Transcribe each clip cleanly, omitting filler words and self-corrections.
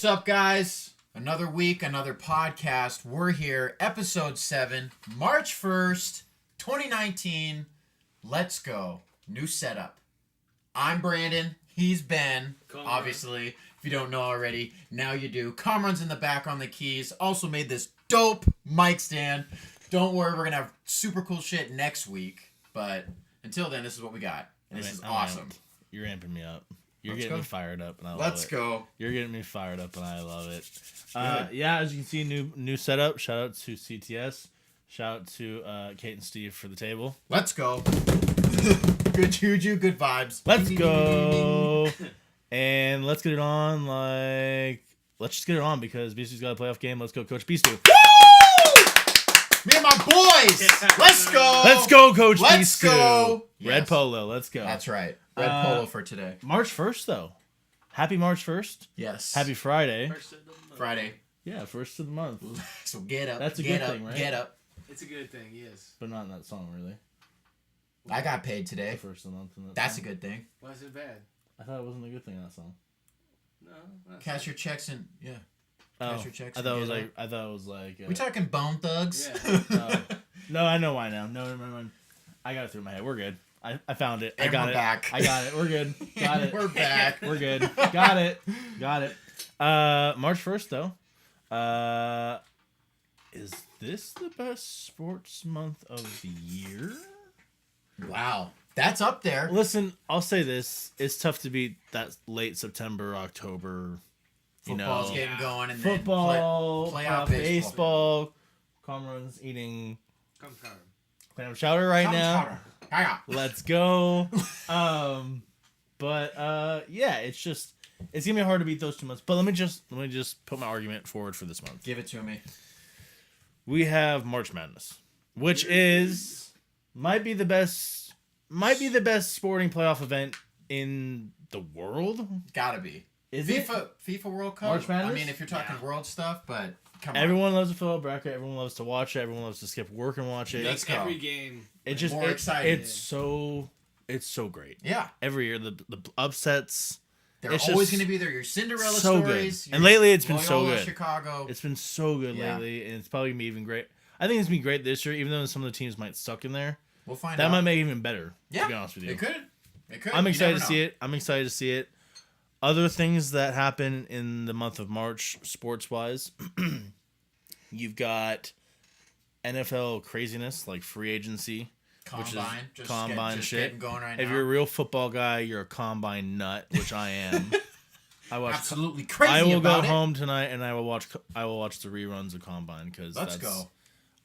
up, guys? Another week, another podcast. We're here, episode 7, March 1st, 2019. Let's go. New setup. I'm Brandon. He's Ben. Obviously, if you don't know already, now you do. Comron's in the back on the keys. Also made this dope mic stand. Don't worry, we're going to have super cool shit next week. But until then, this is what we got. And this is awesome. You're amping me up. You're getting me fired up, and I love Let's it. go. You're getting me fired up, and I love it. Yeah, as you can see, new setup. Shout out to CTS. Shout out to Kate and Steve for the table. Let's go. Good juju, good vibes. Let's go. And let's get it on. Let's just get it on because Beastie's got a playoff game. Let's go, Coach Beastie. Woo! Me and my boys. Let's go. Let's go, Coach Let's Beastie. go. Red Yes. Polo. Let's go. That's right. Red polo for today. March 1st, though. Happy March 1st. Yes. Happy Friday. Friday. Yeah, first of the month. So get up. That's a get good up, thing, right? Get up. It's a good thing, yes. But not in that song, really. I got paid today. The first of the month. In that That's song. a good thing. Why is it bad? I thought it wasn't a good thing in that song. No. That's Cash your checks and yeah. Cash your checks. I thought it was and like. I thought it was like. we talking Bone Thugs? Yeah. No, I know why now. No, I got it through my head. We're good. I found it. And I got we're it. back. I got it. We're good. Got it. We're back. We're good. Got it. Got it. March 1st though. Is this the best sports month of the year? Wow. That's up there. Listen, I'll say this: it's tough to beat that late September, October. Football's getting going and football, then playoff baseball. Comron's eating Come cover. clam chowder right now. Hiya. Let's go. But yeah, it's gonna be hard to beat those 2 months. But let me just put my argument forward for this month. Give it to me. We have March Madness, which might be the best sporting playoff event in the world. Gotta be. Is FIFA World Cup? March Madness? I mean, if you're talking world stuff, but come on. Everyone loves to fill out bracket. Everyone loves to watch it. Everyone loves to skip work and watch it. Let's go. Every game. More exciting. It's so great. Yeah. Every year the upsets. They're It's always just going to be there. Your Cinderella so stories. good. And lately it's been so Loyola, good. Chicago. It's been so good lately, and it's probably gonna be even great. I think it's gonna be great this year, even though some of the teams might suck in there. We'll find out. That might make it even better. Yeah. To be honest with you, It could. I'm You excited never to see it. I'm excited to see it. Other things that happen in the month of March, sports wise, you've got NFL craziness like free agency. Combine. Which is combine just shit. getting going right now. If you're a real football guy, you're a combine nut, which I am. Absolutely crazy I will about go it. home tonight and I will watch the reruns of Combine because Let's go.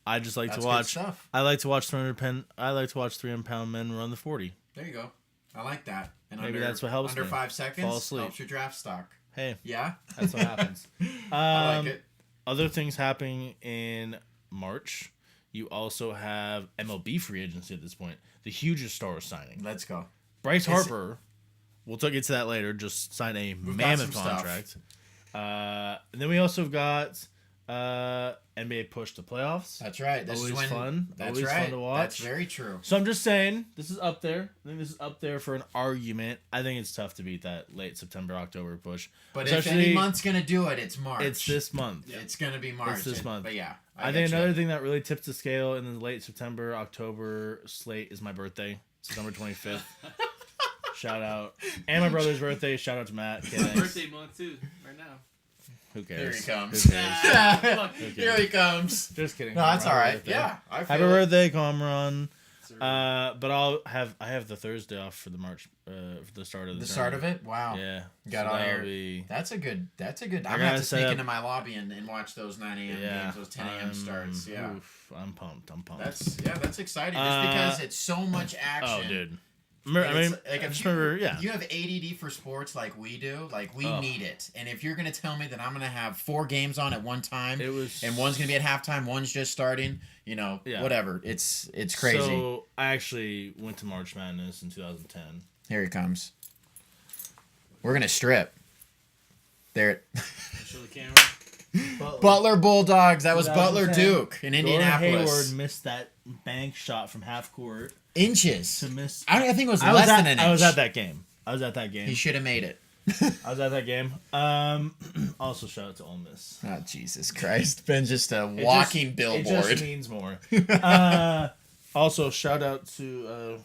I just like That's to watch. good stuff. I like to watch 300-pound men run the 40. There you go. I like that. And Maybe that's what helps under me. 5 seconds Fall asleep. helps your draft stock. Hey, Yeah. that's what happens. I like it. Other things happening in March. You also have MLB free agency at this point. The hugest star signing. Let's go. Bryce Harper. We'll get to that later. Just signed a mammoth some contract. And then we also got NBA push to playoffs. That's right. This Always is when, fun. That's Always right. fun to watch. That's very true. So I'm just saying, this is up there. I think this is up there for an argument. I think it's tough to beat that late September, October push. But if any month's going to do it, it's March. It's this month. It's going to be March. It's this month. But yeah. I think another thing that really tips the scale in the late September, October slate is my birthday, September 25th. Shout out. And my brother's birthday. Shout out to Matt. Okay, thanks. Birthday month, too, right now. Who cares? Here he comes. Who cares? Here he comes. Just kidding. No, that's all right. Birthday. Yeah. I feel Happy it. birthday, Comron. But I have the Thursday off for the March for the start of The start of it? Wow. Yeah. Got all that'll your... be... That's a good... I'm I going to gotta have to set sneak up- into my lobby and watch those 9 a.m. games, those 10 a.m. starts. Yeah. Oof, I'm pumped. That's exciting. Just because it's so much action. Oh, dude. I It's- mean, like, I if just you, remember, yeah. You have ADD for sports like we do. Like, we need it. And if you're going to tell me that I'm going to have 4 games on at one time, and one's going to be at halftime, one's just starting, whatever. It's crazy. So, I actually went to March Madness in 2010. Here he comes. We're going to strip. There. Show the camera. Butler Bulldogs. That was Butler 2010. Duke in Indianapolis. Hayward missed that bank shot from half court. Inches. To miss. I think it was less than an inch. I was at that game. He should have made it. I was at that game. Also, shout out to Ole Miss. Oh, Jesus Christ. Ben just a It walking just- billboard. It just means more. Also, shout out to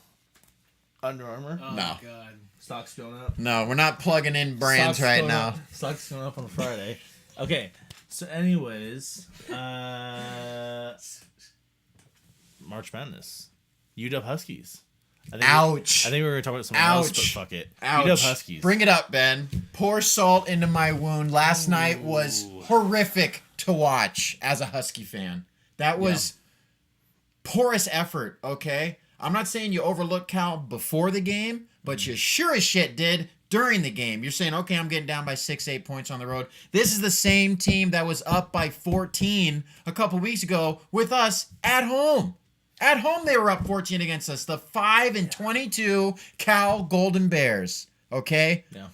Under Armour. Oh, No. God. Stocks going up. No, we're not plugging in brands Stocks right going now. up. Stocks going up on Friday. Okay. So, anyways, March Madness. UW Huskies. Ouch. I think we were talking about something else, but Ouch. fuck it. Ouch. UW Huskies. Bring it up, Ben. Pour salt into my wound. Last night was horrific to watch as a Husky fan. That was porous effort, okay? I'm not saying you overlooked Cal before the game, but you sure as shit did during the game. You're saying, okay, I'm getting down by 6-8 points on the road. This is the same team that was up by 14 a couple weeks ago with us at home. At home, they were up 14 against us. The 5-22 Cal Golden Bears. Okay, Yeah.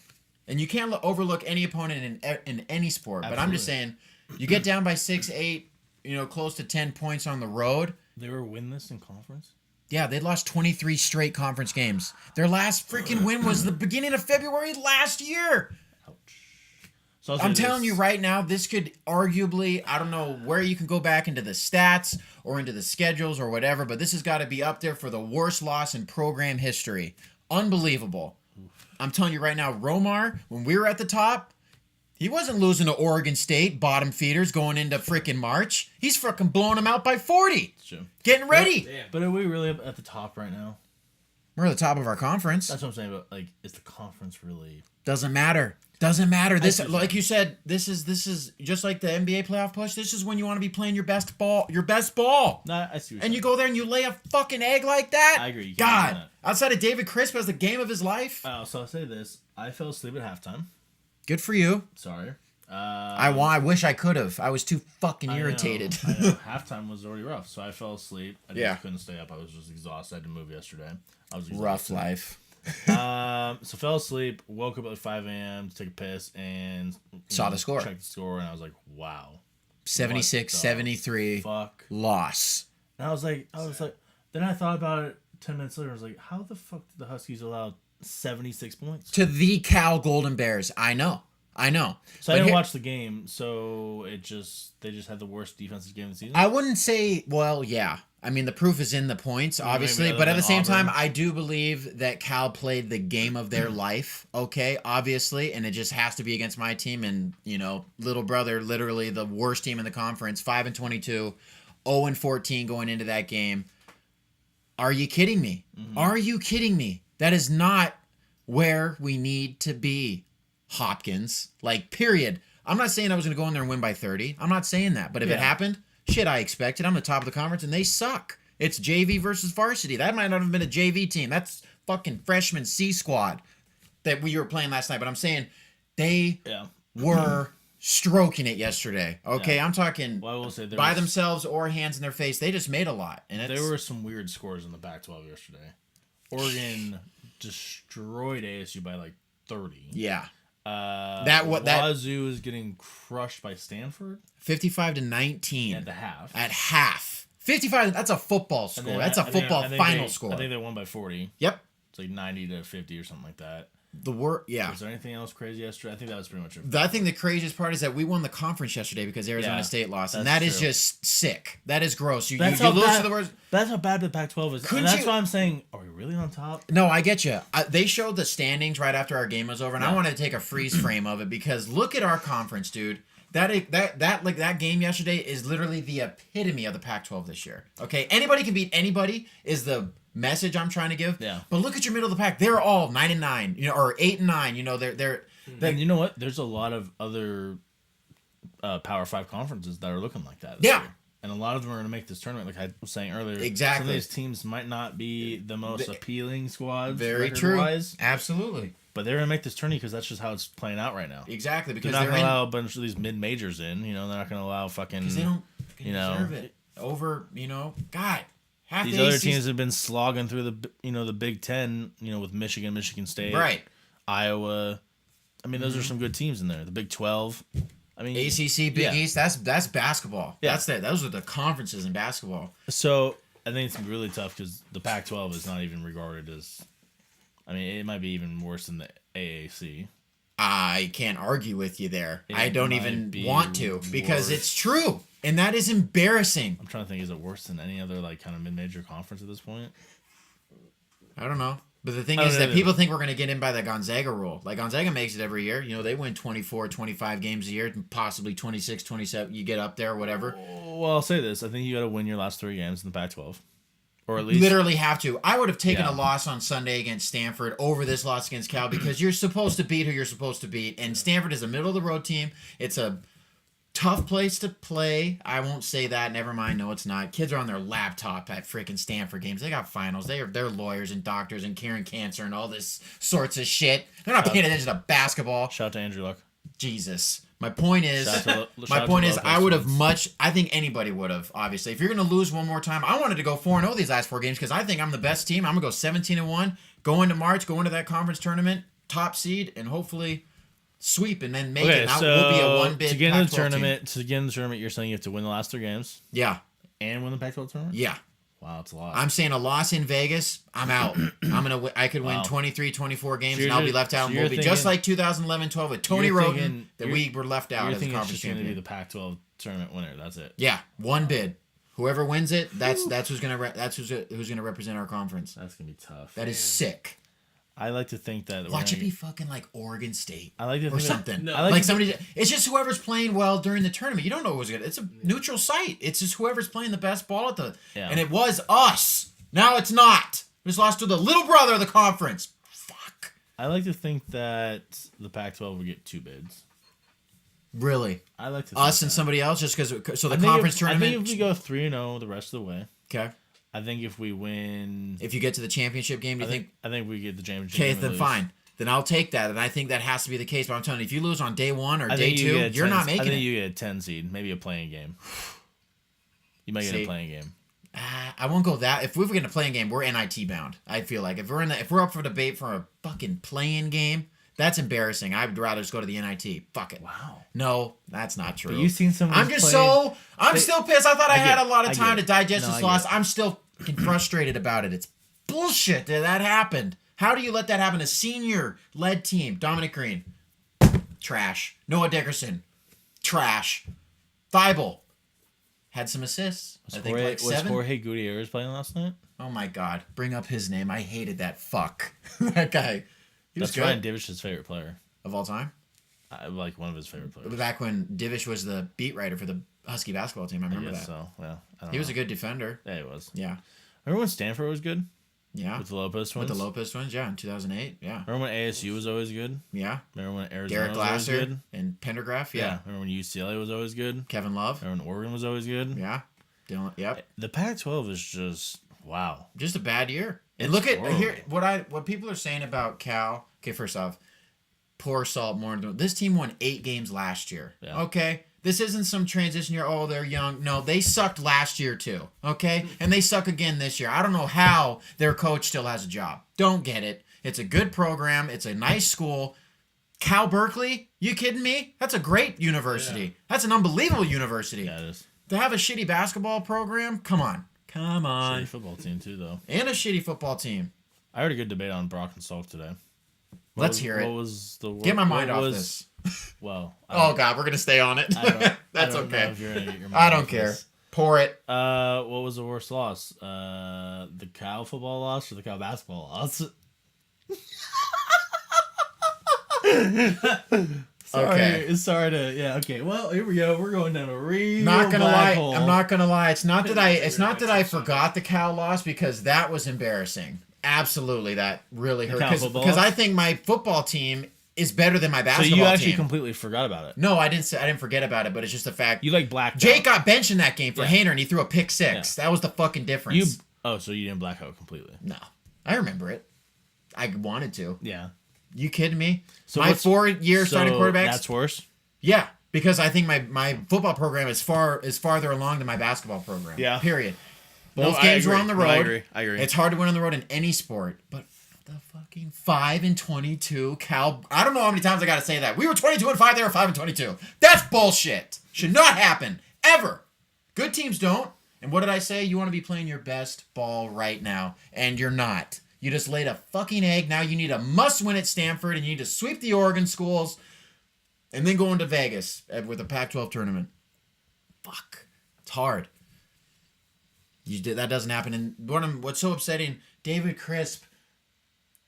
and you can't overlook any opponent in any sport. But I'm just saying, you get down by 6-8, close to 10 points on the road. They were winless in conference? Yeah, they lost 23 straight conference games. Their last freaking win was the beginning of February last year. Ouch. So I'm telling you right now, this could arguably, I don't know where you can go back into the stats or into the schedules or whatever, but this has got to be up there for the worst loss in program history. Unbelievable. I'm telling you right now, Romar, when we were at the top, he wasn't losing to Oregon State bottom feeders going into freaking March. He's freaking blowing them out by 40. It's true. Getting ready. Damn. But are we really up at the top right now? We're at the top of our conference. That's what I'm saying, but like, is the conference really? Doesn't matter. Doesn't matter. This, see what like you said, this is just like the NBA playoff push. This is when you want to be playing your best ball. Your best ball. Nah, I see. What And you're you go there and you lay a fucking egg like that? I agree. You can't do God. Outside of David Crisp as the game of his life? saying. So I'll say this: I fell asleep at halftime. Good for you. Sorry. I wish I could have. I was too fucking irritated. I know. Halftime was already rough, so I fell asleep. I just Yeah. couldn't stay up. I was just exhausted. I had to move yesterday. I was Rough exhausted. life. So fell asleep. Woke up at 5 a.m. to take a piss and Saw the score. Checked the score, and I was like, "Wow, 76, What the 73. fuck." Loss. And I was like, Then I thought about it 10 minutes later. I was like, how the fuck did the Huskies allow 76 points? To the Cal Golden Bears. I know. So I But didn't here- watch the game. So they just had the worst defensive game of the season. I wouldn't say, well, yeah. I mean, the proof is in the points, obviously. maybe But at other the same than time, Auburn. I do believe that Cal played the game of their life, okay, obviously. And it just has to be against my team. And, little brother, literally the worst team in the conference, 5-22, 0-14 going into that game. Are you kidding me? Are you kidding me? That is not where we need to be, Hopkins. Like, period. I'm not saying I was going to go in there and win by 30. I'm not saying that. But if it Yeah. happened, shit, I expected. I'm the top of the conference, and they suck. It's JV versus varsity. That might not have been a JV team. That's fucking freshman C squad that we were playing last night. But I'm saying they Yeah. were stroking it yesterday. Okay, Yeah. I'm talking Well, I will say by themselves or hands in their face. They just made a lot, and there were some weird scores in the Pac-12 yesterday. Oregon destroyed ASU by like 30. yeah. That Wazoo is getting crushed by Stanford 55-19 at the half. at half. 55. That's a football score. And then that's a I think- football I think final they- score. I think they won by 40. Yep. It's like 90-50 or something like that. Yeah. Was there anything else crazy yesterday? I think that was pretty much it. I think the craziest part is that we won the conference yesterday because Arizona Yeah, State lost, and that's that is true. just sick. That is gross. You That's lose how to bad- the worst. That's how bad the Pac-12 is. Couldn't And that's you- why I'm saying, are we really on top? No, I get you. They showed the standings right after our game was over, and I Yeah. wanted to take a freeze frame of it because look at our conference, dude. That game yesterday is literally the epitome of the Pac-12 this year. Okay, anybody can beat anybody is the message I'm trying to give. Yeah. But look at your middle of the pack; they're all 9-9, or 8-9. They're And you know what? There's a lot of other Power 5 conferences that are looking like that. Yeah. Year. And a lot of them are going to make this tournament, like I was saying earlier. Exactly. Some of these teams might not be the most appealing squads, very true. record-wise, Absolutely, but they're going to make this tournament because that's just how it's playing out right now. exactly. They're Because not they're going to in. allow a bunch of these mid-majors in. They're not going to allow fucking... Because they don't fucking you know, deserve it. Over, God, half These the other ACC teams have been slogging through the Big Ten, with Michigan, Michigan State, right? Iowa. I mean, those are some good teams in there. The Big 12. I mean, ACC, Big yeah. East. That's basketball. Yeah. Those are the conferences in basketball. So I think it's really tough because the Pac-12 is not even regarded as. I mean, it might be even worse than the AAC. I can't argue with you there. It I don't might even be want to because worse. it's true. And that is embarrassing. I'm trying to think, is it worse than any other like kind of mid-major conference at this point? I don't know. But the thing Oh, is no, that no. people think we're going to get in by the Gonzaga rule. Like Gonzaga makes it every year. You know, they win 24, 25 games a year, possibly 26, 27. You get up there, whatever. Well, I'll say this: I think you got to win your last 3 games in the Pac-12, or at least Literally have to. I would have taken Yeah. a loss on Sunday against Stanford over this loss against Cal because you're supposed to beat who you're supposed to beat. And Stanford is a middle of the road team. It's a tough place to play. I won't say that. Never mind. No, it's not. Kids are on their laptop at freaking Stanford games. They got finals. They're lawyers and doctors and curing cancer and all this sorts of shit. They're not paying attention to basketball. shout out to Andrew Luck. Jesus. My point is, Shout out to my point is, Lopez I would have fans. I think anybody would have, obviously. If you're going to lose one more time, I wanted to go 4-0 these last 4 games because I think I'm the best team. I'm going to go 17-1, go into March, go into that conference tournament, top seed, and hopefully sweep and then make it. Okay, And so we'll be a one bid to get in the Pac-12 tournament, team. you're saying you have to win the last 3 games Yeah. and win the Pac-12 tournament. Yeah. Wow, that's a lot. I'm saying a loss in Vegas, I'm out. I could win Wow. 23, 24 games, So you're and I'll be just- left out. so and you're we'll be just thinking- like 2011-12 with Tony you're Roten, thinking- that you're- we were left out You're as a thinking it's conference just going to be champion. the Pac-12 tournament winner. That's it. Yeah, one bid. Whoever wins it, that's who's gonna represent our conference. That's going to be tough. That is sick. I like to think that. Watch it be fucking like Oregon State I like to or think that- something. No. I like Like to somebody. It's just whoever's playing well during the tournament. You don't know who's gonna. It's a neutral site. It's just whoever's playing the best ball at the. Yeah. And it was us. Now it's not. We just lost to the little brother of the conference. Fuck. I like to think that the Pac-12 would get 2 bids. Really? I like to think Us and that. somebody else just because. So the I think conference if, tournament. I think if we go 3-0 the rest of the way, Okay. I think if we win, If you get to the championship game, do you think? I think we get the championship. Okay, game and then lose. fine. Then I'll take that, and I think that has to be the case. But I'm telling you, if you lose on day 1 or I day think 2, get a you're 10 not making I think it. you get a 10 seed, maybe a playing game. You might get See? a playing game. I won't go that. If we're going to play a game, we're NIT bound. I feel like if we're up for debate for a fucking playing game, that's embarrassing. I'd rather just go to the NIT. Fuck it. Wow. No, that's not true. But you've seen some. I'm just so. I'm still pissed. I thought I had a lot of I time get to digest No, this I loss. get I'm still fucking frustrated about it. It's bullshit that happened. How do you let that happen? A senior-led team. Dominic Green, trash. Noah Dickerson, trash. Thibault had some assists. I think like Was 7. Jorge Gutierrez playing last night? Oh my god. Bring up his name. I hated that fuck. That guy. He was That's good. Ryan Divish's favorite player. Of all time. I like one of his favorite players. Back when Divish was the beat writer for the Husky basketball team. I I remember guess that. so. Yeah. I don't He was know. a good defender. Yeah, he was. Yeah. Remember when Stanford was good Yeah. with the Lopez twins? With the Lopez twins, yeah, in 2008. Yeah. Remember when ASU was always good? Yeah. Remember when Arizona Derek was always Glasser good? and Pendergraph. Yeah. Remember when UCLA was always good? Kevin Love. Remember when Oregon was always good? Yeah. Dylan. Yep. The Pac-12 is just wow. Just a bad year. And It's look at horrible. here what people are saying about Cal. Okay, first off, pour salt more into this team won 8 games last year. Yeah. Okay. This isn't some transition year. Oh, they're young. No, they sucked last year too. Okay, and they suck again this year. I don't know how their coach still has a job. Don't get it. It's a good program. It's a nice school. Cal Berkeley? You kidding me? That's a great university. Yeah. That's an unbelievable university. Yeah, it is. To have a shitty basketball program? Come on. Come on. Shitty football team too, though. And a shitty football team. I heard a good debate on Brock and Salk today. Let's hear it. What was the Get my mind what off was- this. Well, Oh God, we're gonna stay on it. I don't- That's I don't know okay. if you're gonna get your I mind don't off care. this. Pour it. What was the worst loss? The Cal football loss or the Cal basketball loss? Sorry to yeah. Okay, well here we go. We're going down a real Not gonna black lie. hole. I'm not gonna lie. It's not that I forgot the Cal loss because that was embarrassing. Absolutely, that really hurt. Cal football Because loss? I think my football team is better than my So basketball you actually team. completely forgot about it. No, I didn't forget about it, but it's just the fact. You like blacked Jake out. got benched in that game for Yeah. Hayner, and he threw a pick 6. That was the fucking difference. You so you didn't black out completely. No, I remember it. I wanted to. Yeah. You kidding me? So my what's- 4-year starting So quarterbacks. That's worse. Yeah, because I think my football program is farther along than my basketball program. Yeah. Period. No, Both I games were agree. on the No, road. I agree. It's hard to win on the road in any sport, but the fucking 5-22 Cal. I don't know how many times I got to say that. We were 22-5. They were 5-22. That's bullshit. Should not happen ever. Good teams don't. And what did I say? You want to be playing your best ball right now, and you're not. You just laid a fucking egg. Now you need a must-win at Stanford, and you need to sweep the Oregon schools, and then go into Vegas with a Pac-12 tournament. Fuck. It's hard. That doesn't happen. And what's so upsetting, David Crisp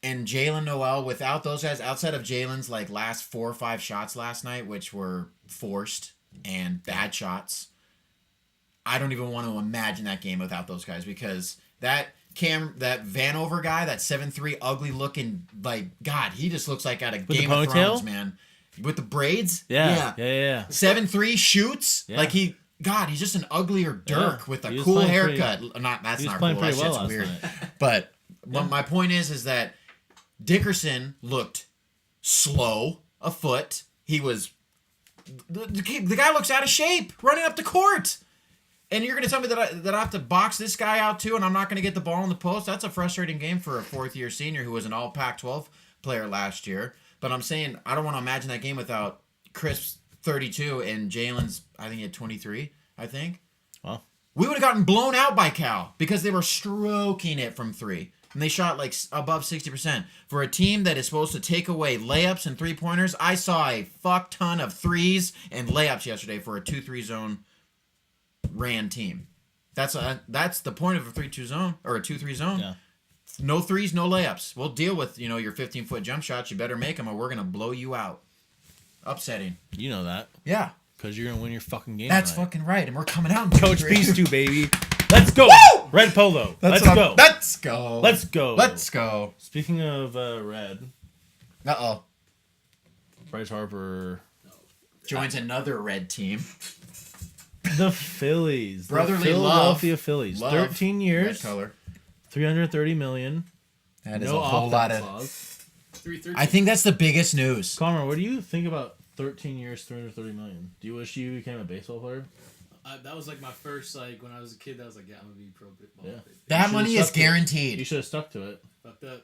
and Jalen Noel, without those guys, outside of Jalen's like last 4 or 5 shots last night, which were forced and bad shots, I don't even want to imagine that game without those guys, because that Vanover guy, that 7'3", ugly looking, like, God, he just looks like out of With Game the of ponytail? Thrones, man. With the braids? Yeah. 7'3", shoots? Yeah. Like he's just an uglier Dirk with a He was cool playing haircut. He That's was not playing cool. That pretty well shit's last weird. night. But my point is that Dickerson looked slow afoot. He was... The guy looks out of shape running up the court. And you're going to tell me that I have to box this guy out too, and I'm not going to get the ball in the post? That's a frustrating game for a fourth-year senior who was an all Pac-12 player last year. But I'm saying I don't want to imagine that game without Chris 32 and Jalen's, I think he had 23, I think. Well, We would have gotten blown out by Cal because they were stroking it from 3. And they shot like above 60%. For a team that is supposed to take away layups and three-pointers, I saw a fuck ton of threes and layups yesterday for a 2-3 zone ran team. That's the point of a 3-2 zone or a 2-3 zone. yeah. No threes, no layups. We'll deal with, your 15-foot jump shots. You better make them or we're going to blow you out. Upsetting. You know that. Yeah. Because you're going to win your fucking game That's tonight. fucking right. And we're coming out in Coach 2-3. Beast 2, baby. Let's go. Woo! Red Polo. Let's go. Let's go. Let's go. Let's go. Speaking of red, Uh-oh. Bryce Harper. Joins another red team. The Phillies. Brotherly the Philadelphia love. Phillies. Love 13 Red years. color. $330 million. That is no a whole lot opt-out of... clause. 313. I think that's the biggest news. Connor, what do you think about 13 years, $330 million? Do you wish you became a baseball player? That was like my first, like, when I was a kid, that was like, yeah, I'm going to be pro baseball. Yeah. That should've money is stuck to it. You guaranteed. should have stuck to it. Fucked up.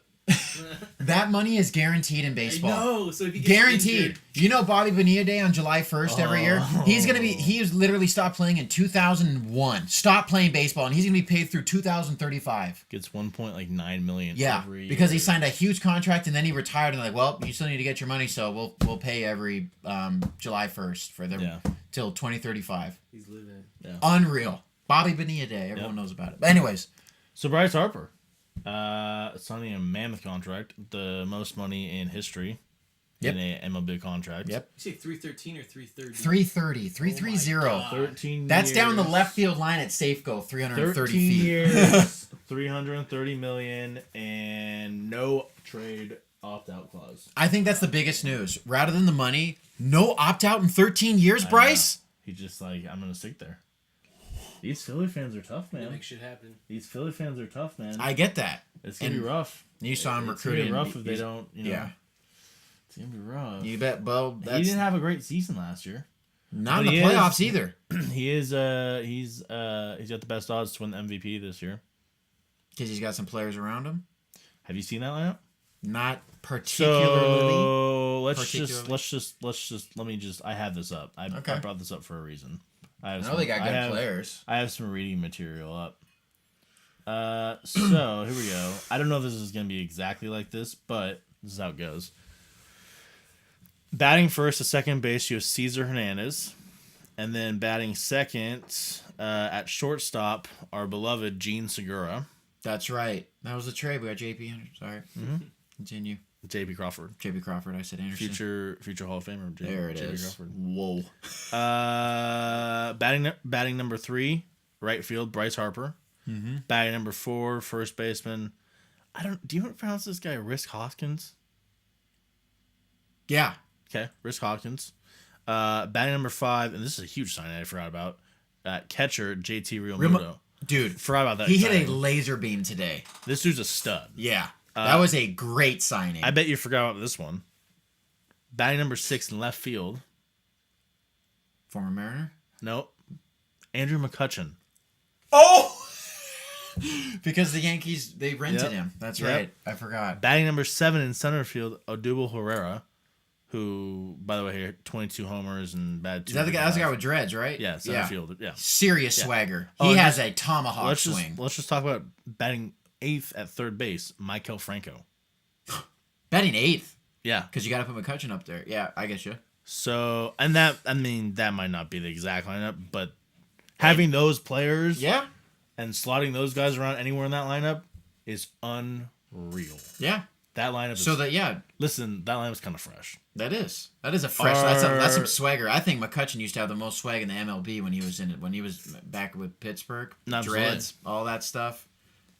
That money is guaranteed in baseball. No, so if you get Guaranteed. injured- You know Bobby Bonilla Day on July 1st every year? He's literally stopped playing in 2001. Stopped playing baseball, and he's going to be paid through 2035. Gets $1.9 million Yeah, every because he year. signed a huge contract, and then he retired, and well, you still need to get your money, so we'll pay every July 1st for till 2035. He's living it. Unreal. Bobby Bonilla Day. Everyone knows about it. But anyways, So Bryce Harper, signing a mammoth contract, the most money in history in a MLB contract. Yep. You say 313 or 330? 330. 330. God. 13 That's years, down the left field line at Safeco, 330 13 feet. years, $330 million, and no trade opt-out clause. I think that's the biggest news. Rather than the money, no opt-out in 13 years, Bryce? He's just like, I'm going to stick there. These Philly fans are tough, They man. make shit happen. These Philly fans are tough, man. I get that. It's going to be and rough. You saw him It's going to recruiting. be rough if they don't, Yeah. It's going to be rough. You bet, Bo. He That's didn't have a great season last year. not in but the he playoffs is- either. He's got the best odds to win the MVP this year. Because he's got some players around him. Have you seen that lineup? Not particularly. So let me I have this up. I Okay. brought this up for a reason. I know they got good players. I have some reading material up. So here we go. I don't know if this is going to be exactly like this, but this is how it goes. Batting first to second base, you have Cesar Hernandez. And then batting second at shortstop, our beloved Gene Segura. That's right. That was the trade. We got JP Anderson. Sorry. Mm-hmm. Continue. J.P. Crawford. JP Crawford. I said Anderson. Future Hall of Famer. There it J.P. is. Crawford. Whoa. Batting number 3, right field, Bryce Harper. Mm-hmm. Batting number 4, first baseman. Do you pronounce this guy Risk Hoskins? Yeah. Okay, Risk Hoskins. Batting number 5, and this is a huge sign I forgot about. Catcher JT Realmuto. Dude, Forgot about that. he hit a signing. laser beam today. This dude's a stud. Yeah. That was a great signing. I bet you forgot about this one. Batting number 6 in left field. Former Mariner? Nope. Andrew McCutcheon. Oh! Because the Yankees, they rented Yep. him. That's Yep. right. I forgot. Batting number 7 in center field, Odubel Herrera, who, by the way, had 22 homers and batted 2. Is that the guy? That's the guy with dreads, right? Yeah, center field. Yeah. Serious swagger. Oh, He and has a tomahawk Let's swing. just talk about batting 8th at third base, Maikel Franco. Batting 8th Yeah. because you got to put McCutcheon up there. Yeah, I get you. So, and that, I mean, that might not be the exact lineup, but having those players Yeah, and slotting those guys around anywhere in that lineup is unreal. yeah. That lineup is, So that listen, that lineup's kind of fresh. that is a fresh. That's some swagger. I think McCutcheon used to have the most swag in the MLB when he was in it. When he was back with Pittsburgh, Absolutely. dreads, all that stuff.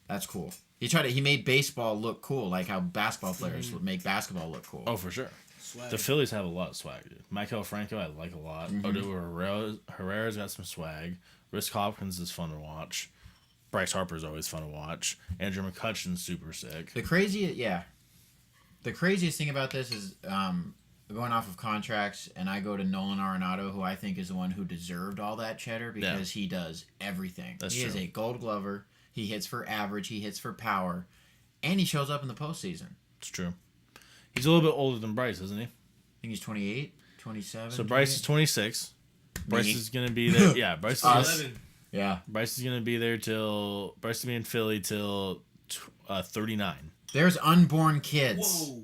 That's cool. He made baseball look cool, like how basketball players would make basketball look cool. Oh, for sure. Swag. The Phillies have a lot of swag, dude. Maikel Franco, I like a lot. Odubel Herrera's got some swag. Risk Hopkins is fun to watch. Bryce Harper's always fun to watch. Andrew McCutcheon's super sick. The craziest thing about this is going off of contracts, and I go to Nolan Arenado, who I think is the one who deserved all that cheddar because he does everything. That's he is true. a Gold Glover. He hits for average. He hits for power, and he shows up in the postseason. It's true. He's a little bit older than Bryce, isn't he? I think he's 28, 27. So Bryce is 26. Bryce Me. is gonna be there. Yeah, Bryce is Us. 11. Yeah. Bryce is gonna be there till Bryce is gonna be in Philly till 39. There's unborn kids. Whoa.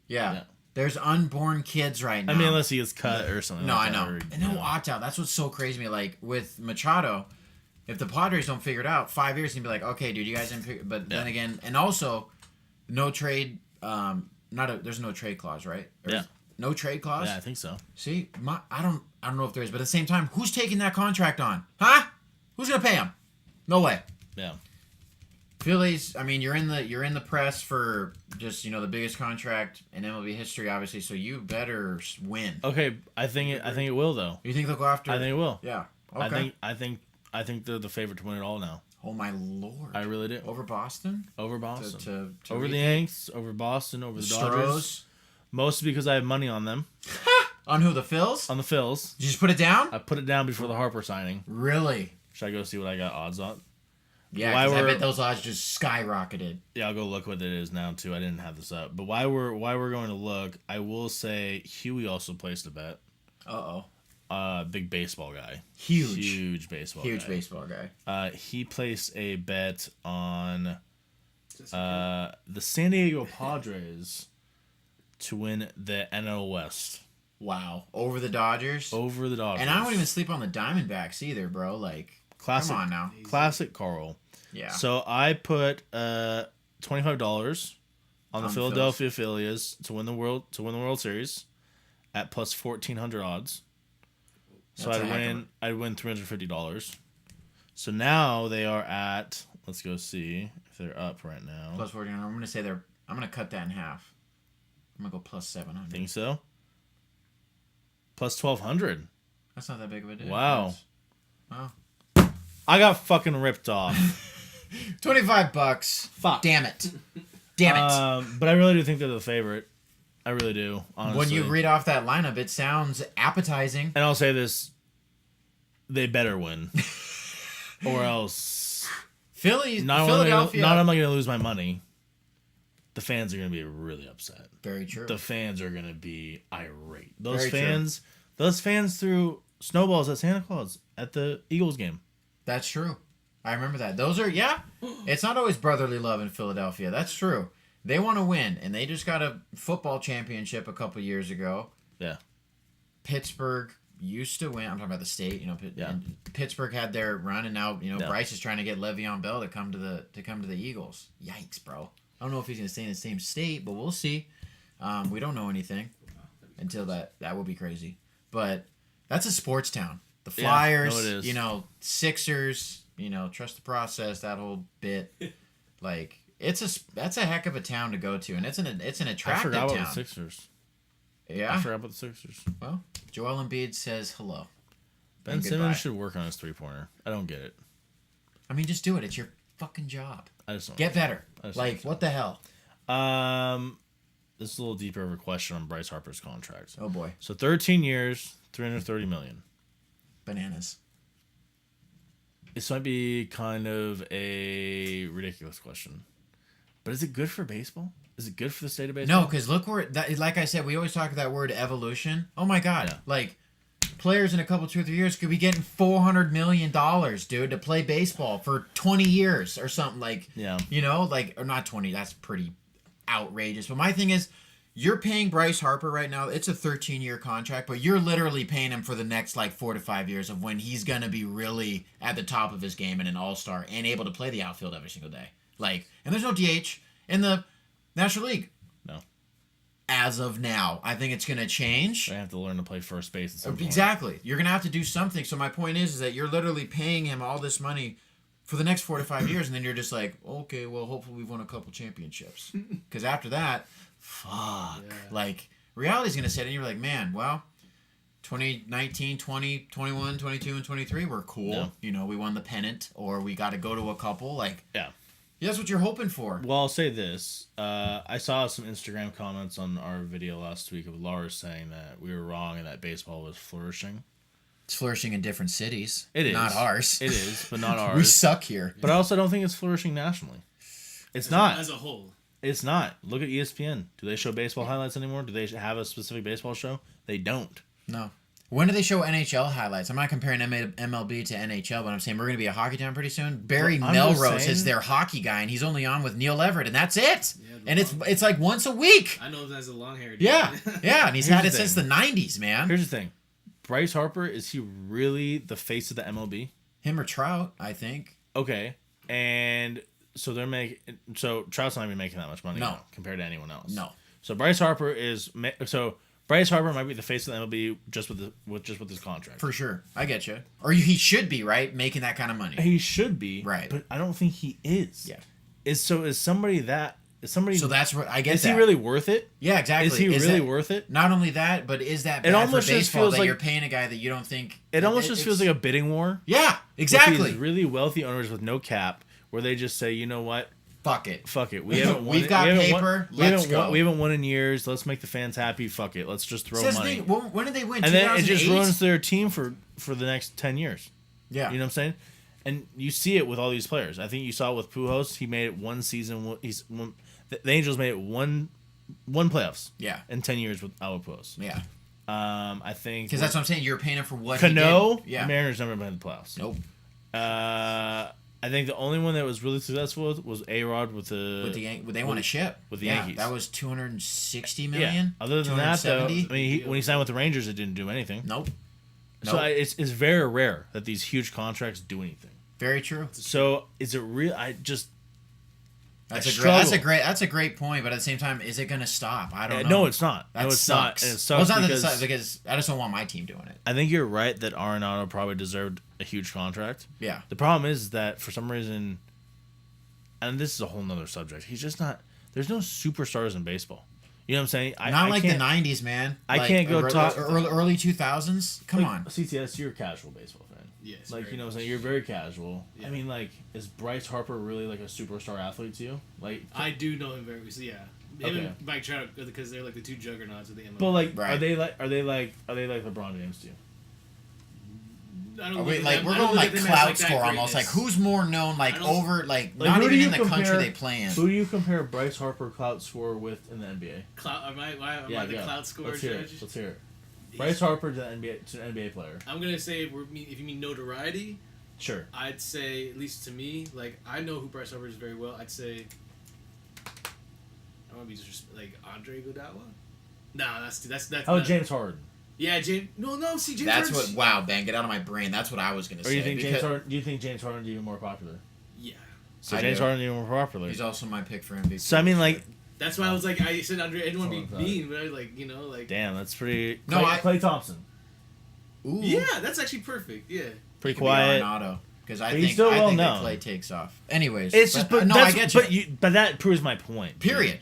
Yeah. Yeah. There's unborn kids right now. I mean, unless he gets cut or something. No, like I that, know. or, And no opt-out. That's what's so crazy to me. Like, with Machado, if the Padres don't figure it out, 5 years, he'd be like, okay, dude, you guys didn't figure. But then Yeah. again, and also, no trade. There's no trade clause, right? Yeah. No trade clause. Yeah, I think so. See, I don't know if there is, but at the same time, who's taking that contract on? Huh? Who's gonna pay him? No way. Yeah. Phillies. I mean, you're in the press for just the biggest contract in MLB history, obviously. So you better win. Okay, I think it will though. You think they'll go after? I think it will. Yeah. Okay. I think they're the favorite to win it all now. Oh my lord. I really do. Over Boston. Over Boston. To Over the Yanks, over Boston, over the Dodgers. Stros. Mostly because I have money on them. On who? The Phils? On the Phils. Did you just put it down? I put it down before the Harper signing. Really? Should I go see what I got odds on? Yeah, Why 'cause I were- bet those odds just skyrocketed. Yeah, I'll go look what it is now too. I didn't have this up. But why we're going to look, I will say Huey also placed a bet. Big baseball guy. Huge baseball Huge guy. baseball guy. He placed a bet on the San Diego Padres to win the NL West Wow. Over the Dodgers. over the Dodgers. And I don't even sleep on the Diamondbacks either, bro. Like, classic, come on now. classic Carl. Yeah. So I put $25 on the On Philadelphia Phillies to win the World Series at plus 1,400 odds. So That's a heck of I'd win $350. So now they are at, let's go see if they're up right now. Plus 14. I'm gonna say I'm gonna cut that in half. I'm gonna go plus 700. Think so? Plus 1,200. That's not that big of a difference. Wow. Wow. I got fucking ripped off. $25. Fuck. Damn it. Damn it. But I really do think they're the favorite. I really do, honestly. When you read off that lineup, it sounds appetizing. And I'll say this, they better win. Or else Philadelphia. not only am I going to lose my money, the fans are going to be really upset. Very true. The fans are going to be irate. Very true. Those fans threw snowballs at Santa Claus at the Eagles game. That's true. I remember that. Those are, yeah. It's not always brotherly love in Philadelphia. That's true. They want to win, and they just got a football championship a couple years ago. Yeah. Pittsburgh used to win. I'm talking about the state. Yeah. And Pittsburgh had their run, and now Yeah. Bryce is trying to get Le'Veon Bell to come to the Eagles. Yikes, bro! I don't know if he's gonna stay in the same state, but we'll see. We don't know anything until that would be crazy. But that's a sports town. The Yeah, Flyers, no, it is. Sixers, trust the process. That whole bit, like that's a heck of a town to go to, and it's an I attractive forgot town. about the Sixers. Yeah. I forgot about the Sixers. Well, Joel Embiid says hello. Ben And goodbye. Simmons should work on his three-pointer. I don't get it. I mean, just do it. It's your fucking job. I just don't Get better. I just Like, don't what the hell? This is a little deeper of a question on Bryce Harper's contract. Oh boy, So 13 years, $330 million. bananas. This might be kind of a ridiculous question, but is it good for baseball? Is it good for the state of baseball? No, because look where that. Like I said, we always talk that word evolution. Oh my god, Yeah. like players in a couple 2 or 3 years could be getting $400 million, dude, to play baseball for 20 years or something like. Yeah. You know, like, or not 20. That's pretty outrageous. But my thing is, you're paying Bryce Harper right now. It's a 13-year contract, but you're literally paying him for the next like 4 to 5 years of when he's gonna be really at the top of his game and an all-star and able to play the outfield every single day. Like, and there's no DH in the National League. No. As of now, I think it's gonna change. They have to learn to play first base at some point. Exactly. You're gonna have to do something. So my point is that you're literally paying him all this money for the next 4 to 5 years, and then you're just like, okay, well, hopefully we've won a couple championships. Because after that, fuck. Yeah. Like, reality's going to set in. You're like, man, well, 2019, 20, 21, 22, and 23 were cool. Yeah. You know, we won the pennant, or we got to go to a couple. Like, Yeah. that's what you're hoping for. Well, I'll say this. I saw some Instagram comments on our video last week of Lars saying that we were wrong and that baseball was flourishing. It's flourishing in different cities. It is. Not ours. It is, but not We ours. suck here. But I also don't think it's flourishing nationally. It's not. As a whole. It's not. Look at ESPN. Do they show baseball highlights anymore? Do they have a specific baseball show? They don't. No. When do they show NHL highlights? I'm not comparing MLB to NHL, but I'm saying we're going to be a hockey town pretty soon. Barry Well, I'm just Melrose saying- is their hockey guy, and he's only on with Neil Everett, and that's it. Yeah, And it's like once a week. I know him as a long hair. Yeah, yeah, and he's Here's had the it since the thing. 90s, man. Here's the thing. Bryce Harper, is he really the face of the MLB? Him or Trout, I think. Okay. And so Trout's not even making that much money No. now compared to anyone else. No. So Bryce Harper Bryce Harper might be the face of the MLB just with his contract. For sure. I get you. Or he should be, right? Making that kind of money. He should be, Right. But I don't think he is. Yeah. Is somebody So that's what I get. is he really worth it? Yeah, exactly. Is he really worth it? Not only that, but is that bad almost for just baseball feels that like- you're paying a guy that you don't think... It almost just feels like a bidding war. Yeah, With exactly. these really wealthy owners with no cap, where they just say, you know what, Fuck it. fuck it. We haven't won. We've got paper, let's go. We haven't won in years. Let's make the fans happy. Fuck it. Let's just throw Says money. they- when did they win? And then it just 2008? ruins their team for the next 10 years. Yeah. You know what I'm saying? And you see it with all these players. I think you saw it with Pujols. He made it one season. The Angels made it one playoffs. Yeah. In 10 years with Albert Pujols. Yeah. I think Because that's what I'm saying. You're paying him for what Cano. he did. Yeah. The Mariners never been in the playoffs. Nope. I think the only one that was really successful was A-Rod with They won a ship. with the Yeah, Yankees. That was $260 Yeah. Million. Other than that, though, 270? I mean, when he signed with the Rangers, it didn't do anything. Nope. So it's very rare that these huge contracts do anything. Very true. So is it real? That's struggle. a great point. But at the same time, is it going to stop? I don't know. No, it's not. That no, it's sucks. not. And it Well, it's sucks not because, that it sucks, because I just don't want my team doing it. I think you're right that Arenado probably deserved a huge contract. Yeah. The problem is that for some reason, and this is a whole nother subject, he's just not. There's no superstars in baseball. You know what I'm saying? Not like the can't- 90s, man. I Like, can't go talk- early 2000s. Come like, on. CTS, you're a casual baseball fan. Yes. Like, very you know what I'm much. saying? You're very casual. Yeah. I mean, like, is Bryce Harper really like a superstar athlete to you? Like, I do know him very well. So yeah. Him Okay. and Mike Trout, because they're like the two juggernauts of the MLB. but like, Right. are they like LeBron James to you? I don't Are look we, at like them- we're I don't going look like at them as, clout like, that score almost. Like greatness. who's more known? Like I don't- over like Like, not who do even you in the country compare- they play in. Who do you compare Bryce Harper clout score with in the NBA? Clout? Am I the go. clout score Let's hear it. judge? Let's hear it. Bryce Harper to an NBA player. I'm gonna say if you mean notoriety, Sure. I'd say at least to me, like I know who Bryce Harper is very well. I'd say I want to be just like Andre Iguodala. Nah, that's Oh, not- James Harden. Yeah, James. No, see, James. That's Harden's- what. Wow, Ben, get out of my brain. That's what I was gonna Or say. do you think because James Harden's even more popular? Yeah, So I James do. Harden's even more popular. He's also my pick for MVP. So I mean, like, that's why I was like, I said Andre. I didn't want to That's be all I'm mean, but I was like, like. damn, that's pretty. No, Clay Thompson. Ooh, Yeah, that's actually perfect. Yeah. Pretty could be quiet. Arenado, because I But he's think still I well think that known. Clay takes off. Anyways, It's just, but no, that's, I get but that proves my point. Period.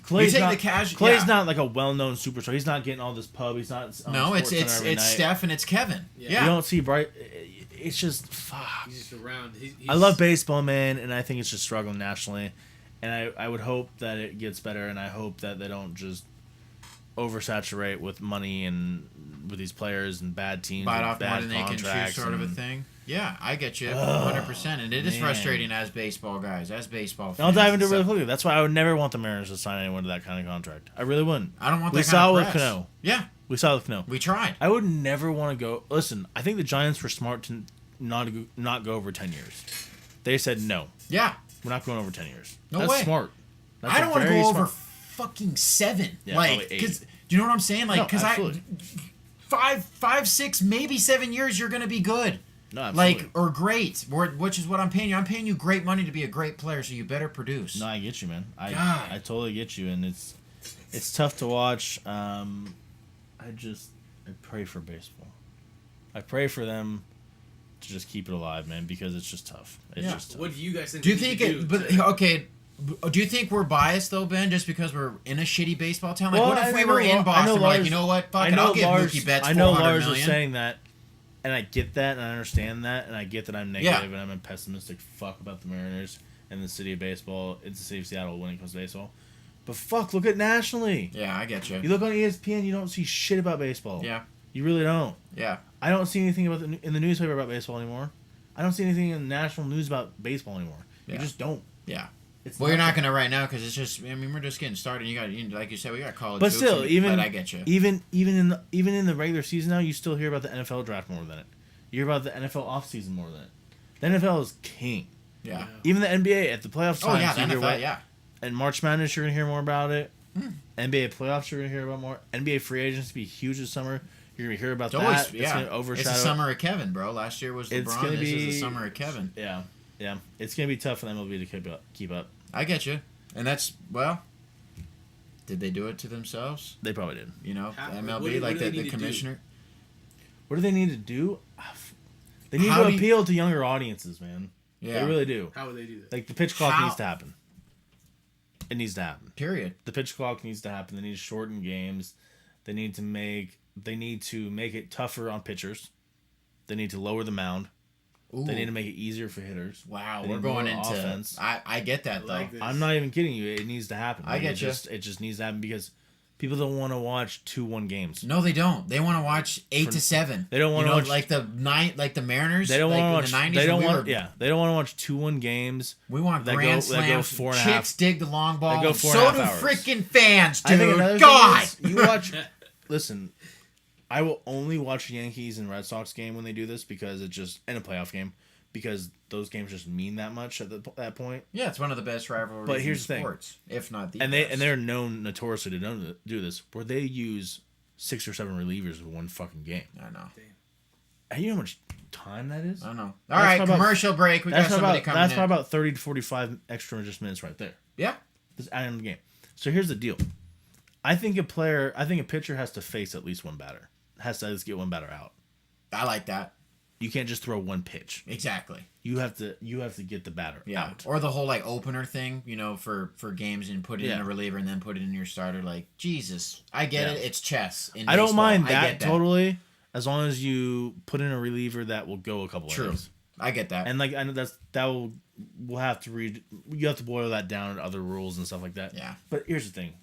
Clay's take not, the casual. Clay's Yeah. not like a well-known superstar. He's not getting all this pub. He's not. On No, it's SportsCenter every night. Steph and it's Kevin. Yeah. Yeah. You don't see Bright. It's just fuck. He's just around. He's, I love baseball, man, and I think it's just struggling nationally. And I would hope that it gets better, and I hope that they don't just oversaturate with money and with these players and bad teams Bite and off more bad than they can contracts. chew, sort of a and- thing. Yeah, I get you, Ugh, 100%. And it is man. frustrating as baseball guys, as baseball fans. I'll dive into it and really stuff. quickly. That's why I would never want the Mariners to sign anyone to that kind of contract. I really wouldn't. I don't want We that saw kind with of press. Cano. Yeah, We saw with Cano. We tried. I would never want to go. Listen, I think the Giants were smart to not go over 10 years. They said no. Yeah. We're not going over 10 years. No That's way. smart. That's I don't want to very go over smart- fucking 7. Yeah, like, probably 8. because do you know what I'm saying? Like, No, because absolutely. 5, 6, maybe 7 years, you're gonna be good. No, absolutely. Like, or great, which is what I'm paying you. I'm paying you great money to be a great player, so you better produce. No, I get you, man. God. I totally get you, and it's tough to watch. I pray for baseball. I pray for them to just keep it alive, man, because it's just tough. It's Yeah. just tough. What do you guys think? Do you we think need it? to But do to- okay, do you think we're biased though, Ben, just because we're in a shitty baseball town? Like, Well, what if I we know were in Lar- I Boston? know We're like, Lars- you know what? Fuck I it, know I'll give Lars. Mookie Betts I know 400 Lars million. is saying that, and I get that, and I understand that, and I get that I'm negative and I'm a pessimistic fuck about the Mariners and the city of baseball. It's the city of Seattle when it comes to baseball. But fuck, look at nationally. Yeah, I get you. You look on ESPN, you don't see shit about baseball. Yeah, You really don't. yeah. I don't see anything about in the newspaper about baseball anymore. I don't see anything in national news about baseball anymore. Yeah. You just don't. Yeah. It's Well, you're not there. gonna right now because it's just. I mean, we're just getting started. Like you said, we got college. But hoops still, but I get you. even in the regular season now, you still hear about the NFL draft more than it. You hear about the NFL offseason more than it. The NFL is king. Yeah. Even the NBA at the playoff Oh time. yeah, the NFL. Yeah. And March Madness, you're gonna hear more about it. NBA playoffs, you're gonna hear about more. NBA free agents be huge this summer. You're gonna hear about It's that. always, It's yeah. gonna overshadow. It's the summer of Kevin, bro. Last year was It's LeBron. gonna This is be- the summer of Kevin. Yeah. It's gonna be tough for the MLB to keep up. I get you, and that's well. Did they do it to themselves? They probably did. You know, How- MLB, what do like they the need to do? commissioner. What do they need to do? They need How to do you- appeal to younger audiences, man. Yeah. They really do. How would they do that? Like the pitch clock How- needs to happen. It needs to happen. Period. The pitch clock needs to happen. They need to shorten games. They need to make it tougher on pitchers. They need to lower the mound. Ooh. They need to make it easier for hitters. Wow, They we're need going more into offense. I get that I though. like this. I'm not even kidding you. It needs to happen. I Like, get it you. It just needs to happen because people don't want to watch 2-1 games. No, they don't. They want to watch 8 to 7. They don't wanna watch- like the Mariners. They don't like want in to the watch. 90s They don't when we want. were- Yeah, they don't want to watch 2-1 games. We want that grand go- that go slams. 4.5 Chicks dig the long ball. go and 4.5 so do hours. freaking fans, I think dude. another God. thing is, you watch. Listen, I will only watch Yankees and Red Sox game when they do this because it just in a playoff game because those games just mean that much at that point. Yeah, it's one of the best rivalries But here's in the thing. sports, if not the And best. they're known notoriously to do this where they use 6 or 7 relievers in one fucking game. I know. And you know how much time that is? I know. All That's right, probably about- commercial break. We got That's somebody coming that's in. probably about 30 to 45 extra just minutes right there. Yeah. Just adding the game. So here's the deal. I think a pitcher has to face at least one batter. Has to at least get one batter out. I like that. You can't just throw one pitch. Exactly. You have to get the batter Yeah. out. Or the whole like opener thing, for games and put it in Yeah. a reliever and then put it in your starter. Like, Jesus. I get Yeah. it. It's chess. In I don't baseball. mind I that, get totally, as long as you put in a reliever that will go a couple True. innings. I get that. And like I know we'll have to read. You have to boil that down to other rules and stuff like that. Yeah. But here's the thing,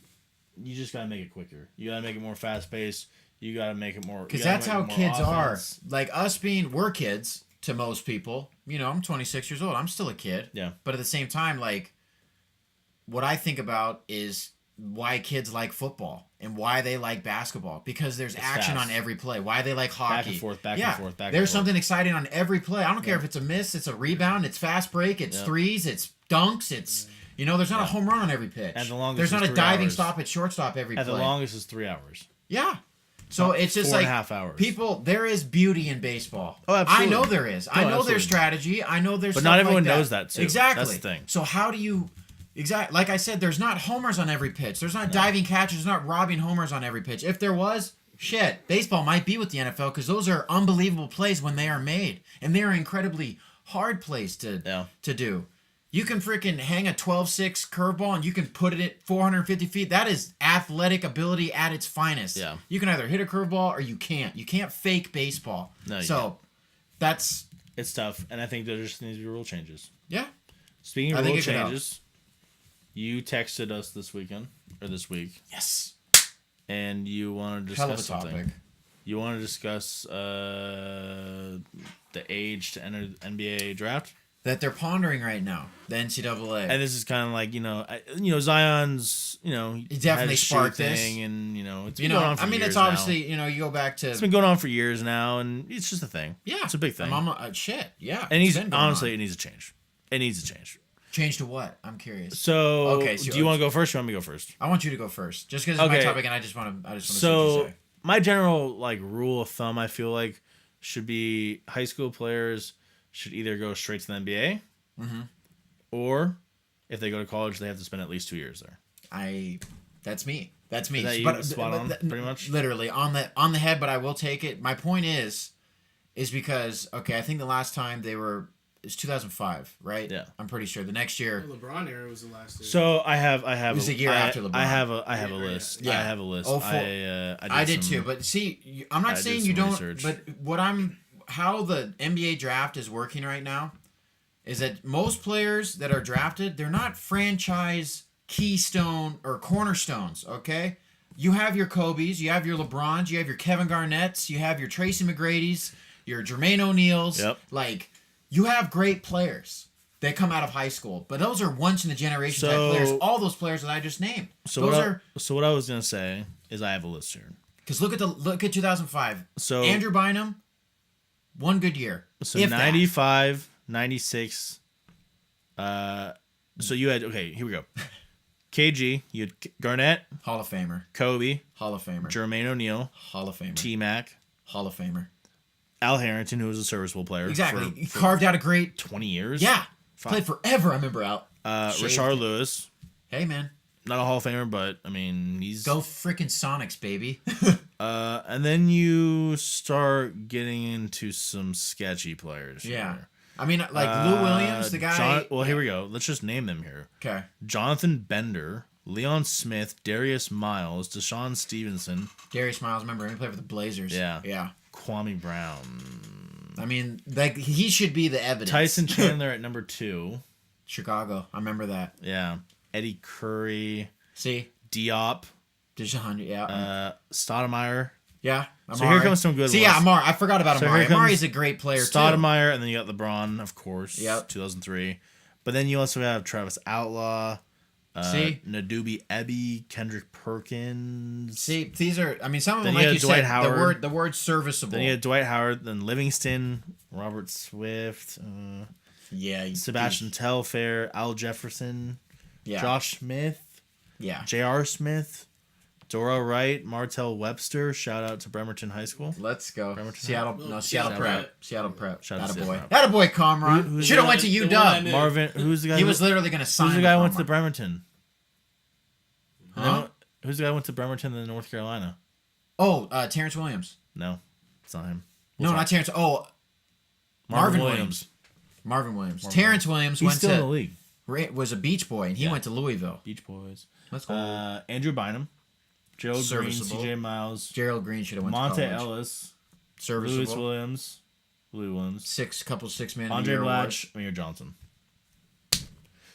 you just gotta make it quicker. You gotta make it more fast paced. You gotta make it more. Because that's how kids are. Like us we're kids to most people. I'm 26 years old. I'm still a kid. Yeah. But at the same time, like, what I think about is why kids like football and why they like basketball. Because there's action fast. on every play. Why they like hockey. Back and forth, back and yeah. forth, back and There's forth. something exciting on every play. I don't care if it's a miss, it's a rebound, it's fast break, it's Yeah. threes, it's dunks, it's... there's not a home run on every pitch. And the longest There's not is a 3 diving hours. stop at shortstop every At play. the longest is 3 hours. Yeah. So it's just 4.5 like hours. people. There is beauty in baseball. Oh, absolutely. I know there is. I know absolutely. there's strategy. I know there's. But stuff not like everyone knows that, too. Exactly. That's the thing. So how do you? Exactly. Like I said, there's not homers on every pitch. There's not diving catches. There's not robbing homers on every pitch. If there was, shit, baseball might be with the NFL because those are unbelievable plays when they are made, and they are incredibly hard plays to do. You can freaking hang a 12-6 curveball and you can put it at 450 feet. That is athletic ability at its finest. Yeah. You can either hit a curveball or you can't. You can't fake baseball. No, you so can't. that's It's tough, and I think there just needs to be rule changes. yeah. Speaking I of think rule it could help. changes, you texted us this week, Yes. and you want to Hell of a discuss something. topic. You want to discuss the age to enter the NBA draft? that they're pondering right now. The NCAA. And this is kind of like Zion's He definitely sparked this. and it's been going on for years it's obviously you go back to it's been going on for years now, and it's just a thing. Yeah, it's a big thing. Shit, yeah. And it's been going honestly, on. it needs to change. It needs to change. Change to what? I'm curious. So, Okay, so do you want to go first? Or you want me to go first? I want you to go first, just because it's my Okay. topic, and I just want to see what you So, say. my general rule of thumb, I feel like, should be high school players should either go straight to the NBA, or if they go to college, they have to spend at least 2 years there. That's me. That's me. Is that you? Spot on, pretty much? Literally on the head, but I will take it. My point is because I think the last time they were is 2005, right? Yeah. I'm pretty sure. The next year. The LeBron era was the last year. So I have It was a year after LeBron. I have a list. Yeah. I have a list. Oh, for- I did too, but see, I'm not I saying did you some don't. research. But how the NBA draft is working right now is that most players that are drafted, they're not franchise keystone or cornerstones. Okay, you have your Kobe's, you have your LeBrons, you have your Kevin Garnett's, you have your Tracy McGrady's, your Jermaine O'Neal's. Yep. You have great players that come out of high school, but those are once in a generation type players. All those players that I just named. So what I was gonna say is I have a list here. Because look at 2005. So Andrew Bynum, one good year. So if that. 95, 96. So you had here we go. KG, you had Garnett, Hall of Famer, Kobe, Hall of Famer, Jermaine O'Neal, Hall of Famer, T Mac, Hall of Famer. Al Harrington, who was a serviceable player. Exactly. He for carved out a great. 20 years. Yeah. Fuck. Played forever. I remember Al. Shaved. Rashard Lewis, Hey man, not a Hall of Famer, but I mean he's go freaking Sonics, baby. and then you start getting into some sketchy players. Yeah. here. I mean, like Lou Williams, the guy. Here we go. Let's just name them here. Okay. Jonathan Bender, Leon Smith, Darius Miles, Deshaun Stevenson, Darius Miles, remember he played for the Blazers. Yeah. Yeah. Kwame Brown, I mean, he should be the evidence. Tyson Chandler at number 2. Chicago. I remember that. Yeah. Eddie Curry, See, Diop, Deshaun. Yeah. Stoudemire. Yeah. So here comes some good See, ones. yeah, Amari. I forgot about So Amari. here comes Amari's a great player too. Stoudemire, and then you got LeBron, of course. Yep. 2003. But then you also have Travis Outlaw, See? Nadubi Ebby, Kendrick Perkins. See, these are. I mean, some of them, Then you like you had Dwight said, Howard. the word serviceable. Then you had Dwight Howard, then Livingston, Robert Swift, yeah. Sebastian Telfair, Al Jefferson, Yeah. Josh Smith, Yeah. J.R. Smith, Dora Wright, Martell Webster. Shout out to Bremerton High School. Let's go. Bremerton. Seattle Seattle Prep. Prep. Seattle Prep. Shout out to Attaboy. Seattle Attaboy, Comron. Who's Should have the went to one- the one I UW. knew? Marvin, who's the guy? He was literally going to sign. who's the guy who with went to Comron. Bremerton? Huh? Who's the guy who went to Bremerton in North Carolina? Oh, Terrence Williams. No, it's not him. No, not Terrence. Oh, Marvin Williams. Marvin Williams. Terrence Williams He's went still in the league. was a Beach Boy, and he went to Louisville. Beach Boys. Let's go. Andrew Bynum, Gerald Green, Serviceable. C.J. Miles, Gerald Green should have went Monte to college. Ellis, Serviceable. Louis Williams, Six man of the Andre year Blatch, Amir Johnson.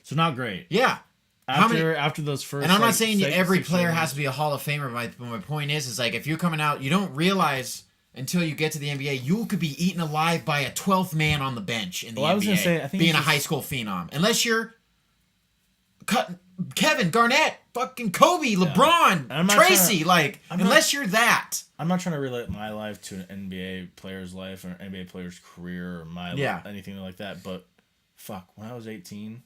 So not great. Yeah. How many- After those first, And I'm not like, saying six- every six player years- has to be a Hall of Famer. But my point is like if you're coming out, you don't realize until you get to the NBA, you could be eaten alive by a 12th man on the bench in the Well, NBA. I was gonna say, I think being it's a just- high school phenom, unless you're Kevin Garnett, fucking Kobe, LeBron, I'm not Tracy. I'm unless you're that. I'm not trying to relate my life to an NBA player's life or an NBA player's career or my Yeah. life, anything like that. But fuck, when I was 18,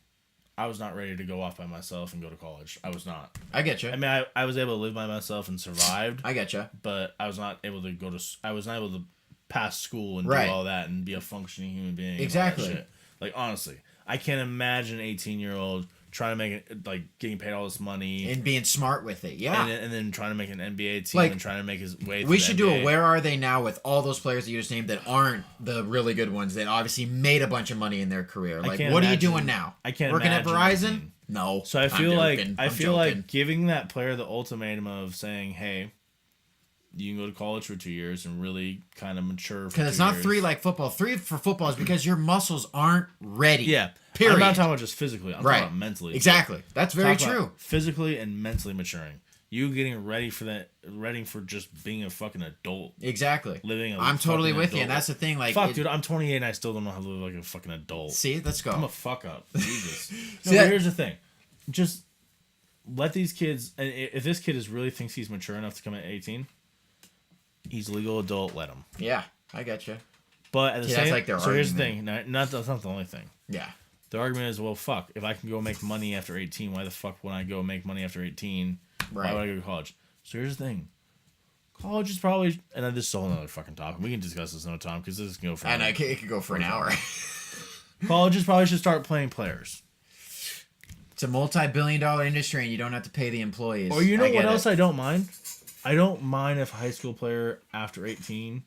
I was not ready to go off by myself and go to college. I was not. I get you. I mean, I was able to live by myself and survived, I get you. but I was not able to I was not able to pass school and Right. do all that and be a functioning human being. and all that Exactly. shit. Like honestly, I can't imagine an 18-year-old trying to make it, like getting paid all this money And being smart with it. Yeah. and then trying to make an NBA team Like, and trying to make his way. We through should the do a NBA. Where Are They Now with all those players that you just named that aren't the really good ones that obviously made a bunch of money in their career. Like, can't what are you imagine- doing now? I can't Working at imagine Verizon? being- No. So I I'm feel like joking. I I'm feel joking. like giving that player the ultimatum of saying, "Hey, you can go to college for 2 years and really kind of mature." Because it's not 3 like football. 3 for football is because your muscles aren't ready. Yeah. Period. I'm not talking about just physically. I'm Right. talking about mentally. Exactly. That's very Talk about true. Physically and mentally maturing. You getting ready for that, ready for just being a fucking adult, Exactly. living. I'm totally fucking with you, adult. and that's the thing. Like, Fuck, dude, I'm 28 and I still don't know how to live like a fucking adult. See, let's go. I'm a fuck up. Jesus. See No, that- but here's the thing. Just let these kids. And if this kid really thinks he's mature enough to come at 18, he's a legal adult. Let him. Yeah, I get you. But at the See, same, that's like their so here's the argument. thing. That's not the only thing. Yeah. The argument is, well, fuck. If I can go make money after 18, why the fuck would I go make money after 18? Why Right. would I go to college? So here's the thing. College is probably, and then this is a whole another fucking topic. We can discuss this another time because this can go for. And it could go for an hour. Colleges probably should start playing players. It's a multi-billion-dollar industry, and you don't have to pay the employees. Or you know I get what else it. I don't mind? I don't mind if a high school player after 18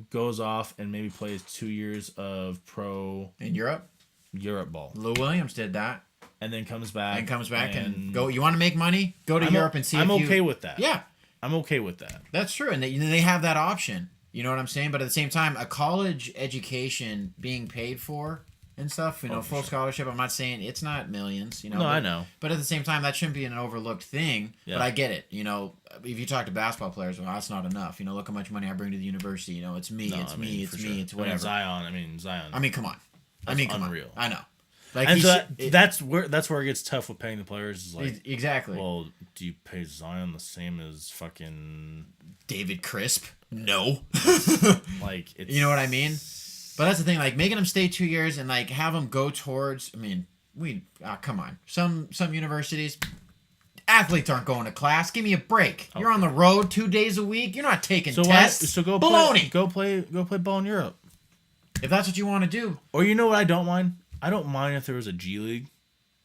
goes off and maybe plays 2 years of pro In Europe, Europe ball Lou Williams did that, and then comes back and go. You want to make money? Go to I'm Europe and see. I'm if you, okay with that. Yeah, I'm okay with that. that's true, and they have that option. You know what I'm saying? But at the same time, a college education being paid for and stuff, you know, Oh, for full sure. scholarship. I'm not saying it's not millions, you know. No, but, I know. But at the same time, that shouldn't be an overlooked thing. Yeah. But I get it. You know, if you talk to basketball players, well, that's not enough. You know, look how much money I bring to the university. You know, it's me, No, it's I me, mean, it's for me, sure. it's whatever. Zion. I mean, come on. That's come unreal. on. I know. Like, And he so should- that's where it gets tough with paying the players. Is like, exactly. well, do you pay Zion the same as fucking David Crisp? No. like it's You know what I mean? But that's the thing, like making them stay 2 years and like have them go towards. I mean, come on. Some universities, athletes aren't going to class. Give me a break. You're on the road 2 days a week. You're not taking So tests. so go baloney. play ball in Europe. If that's what you want to do, Or you know what I don't mind? I don't mind if there was a G League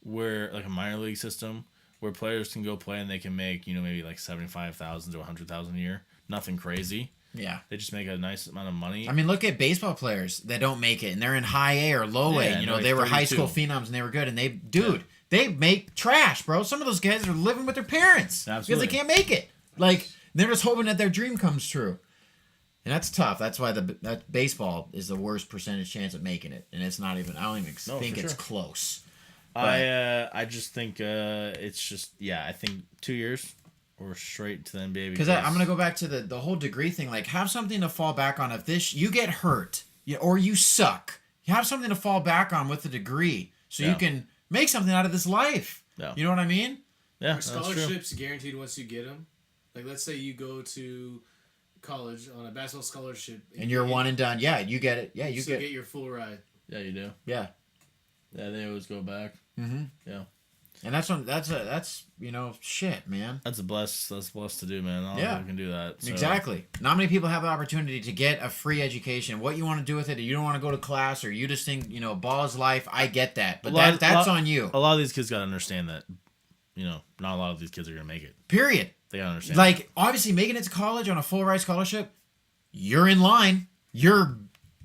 where like a minor league system where players can go play and they can make, you know, maybe like 75,000 to 100,000 a year. Nothing crazy. yeah. They just make a nice amount of money. I mean, look at baseball players that don't make it, and they're in high A or low Yeah, A. You and know, they're they were like high 32. school phenoms, and they were good. And they make trash, bro. Some of those guys are living with their parents Absolutely. because they can't make it. Like they're just hoping that their dream comes true, and that's tough. That's why that baseball is the worst percentage chance of making it, and it's not even. I don't even No, think for it's sure. close. I just think it's just I think 2 years or straight to the NBA Because I'm gonna go back to the whole degree thing. Like, have something to fall back on if this you get hurt or you suck. You have something to fall back on with the degree, so you Yeah. can make something out of this life. Yeah. You know what I mean? yeah, Are that's true. scholarships guaranteed once you get them? Like, let's say you go to college on a basketball scholarship, And you're one and done. Yeah, you get it. Yeah, you still get. get your full ride. Yeah, you do. Yeah. Yeah, they always go back. Mm-hmm. Yeah. And that's shit, man. That's blessed to do, man. Not Yeah. people can do that. So. Exactly. Not many people have the opportunity to get a free education. What you want to do with it, you don't want to go to class, or you just think, ball is life. I get that, but that's on you. A lot of these kids gotta understand that, not a lot of these kids are gonna make it. Period. They gotta understand. Like, obviously, making it to college on a full ride scholarship, you're in line.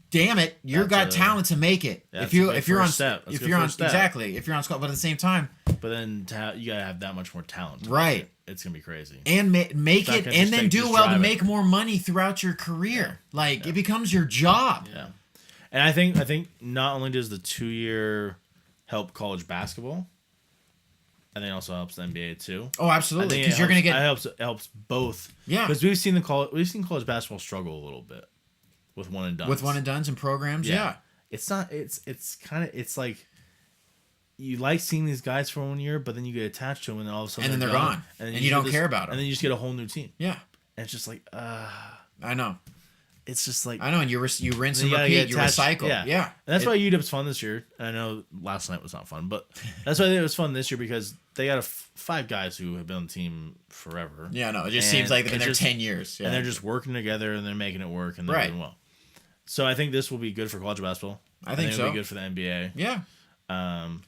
Damn it, That's got a- talent to make it. That's If a you good if you're on first step. That's a if good you're on first step. exactly if you're on school, but at the same time, but then you gotta have that much more talent. to Right. make it. It's gonna be crazy. and make It's not it, gonna and just then take do just well to driving. make more money throughout your career. Like, it becomes your job. Yeah. And I think not only does the 2 year help college basketball, I think it also helps the NBA too. Oh, I absolutely, think because you're gonna get it helps both. Yeah. Because we've seen college basketball struggle a little bit with one and done. with one and dones and programs. Yeah. It's not. It's kind of. It's like you like seeing these guys for 1 year, but then you get attached to them, and then all of a sudden And then they're gone. then And you don't care about 'em. and then you just get a whole new team. Yeah. And it's just like, I know. it's just like. I know, and you rinse then and you gotta repeat. get You attached- recycle. Yeah. And that's It- why UW's fun this year. And I know last night was not fun, but that's why it was fun this year because they got five guys who have been on the team forever. Yeah, no, it just And seems like they've been it's there just- 10 years. Yeah. And they're just working together and they're making it work and they're Right. doing well. So I think this will be good for college basketball. I think it'll so. be good for the NBA. Yeah.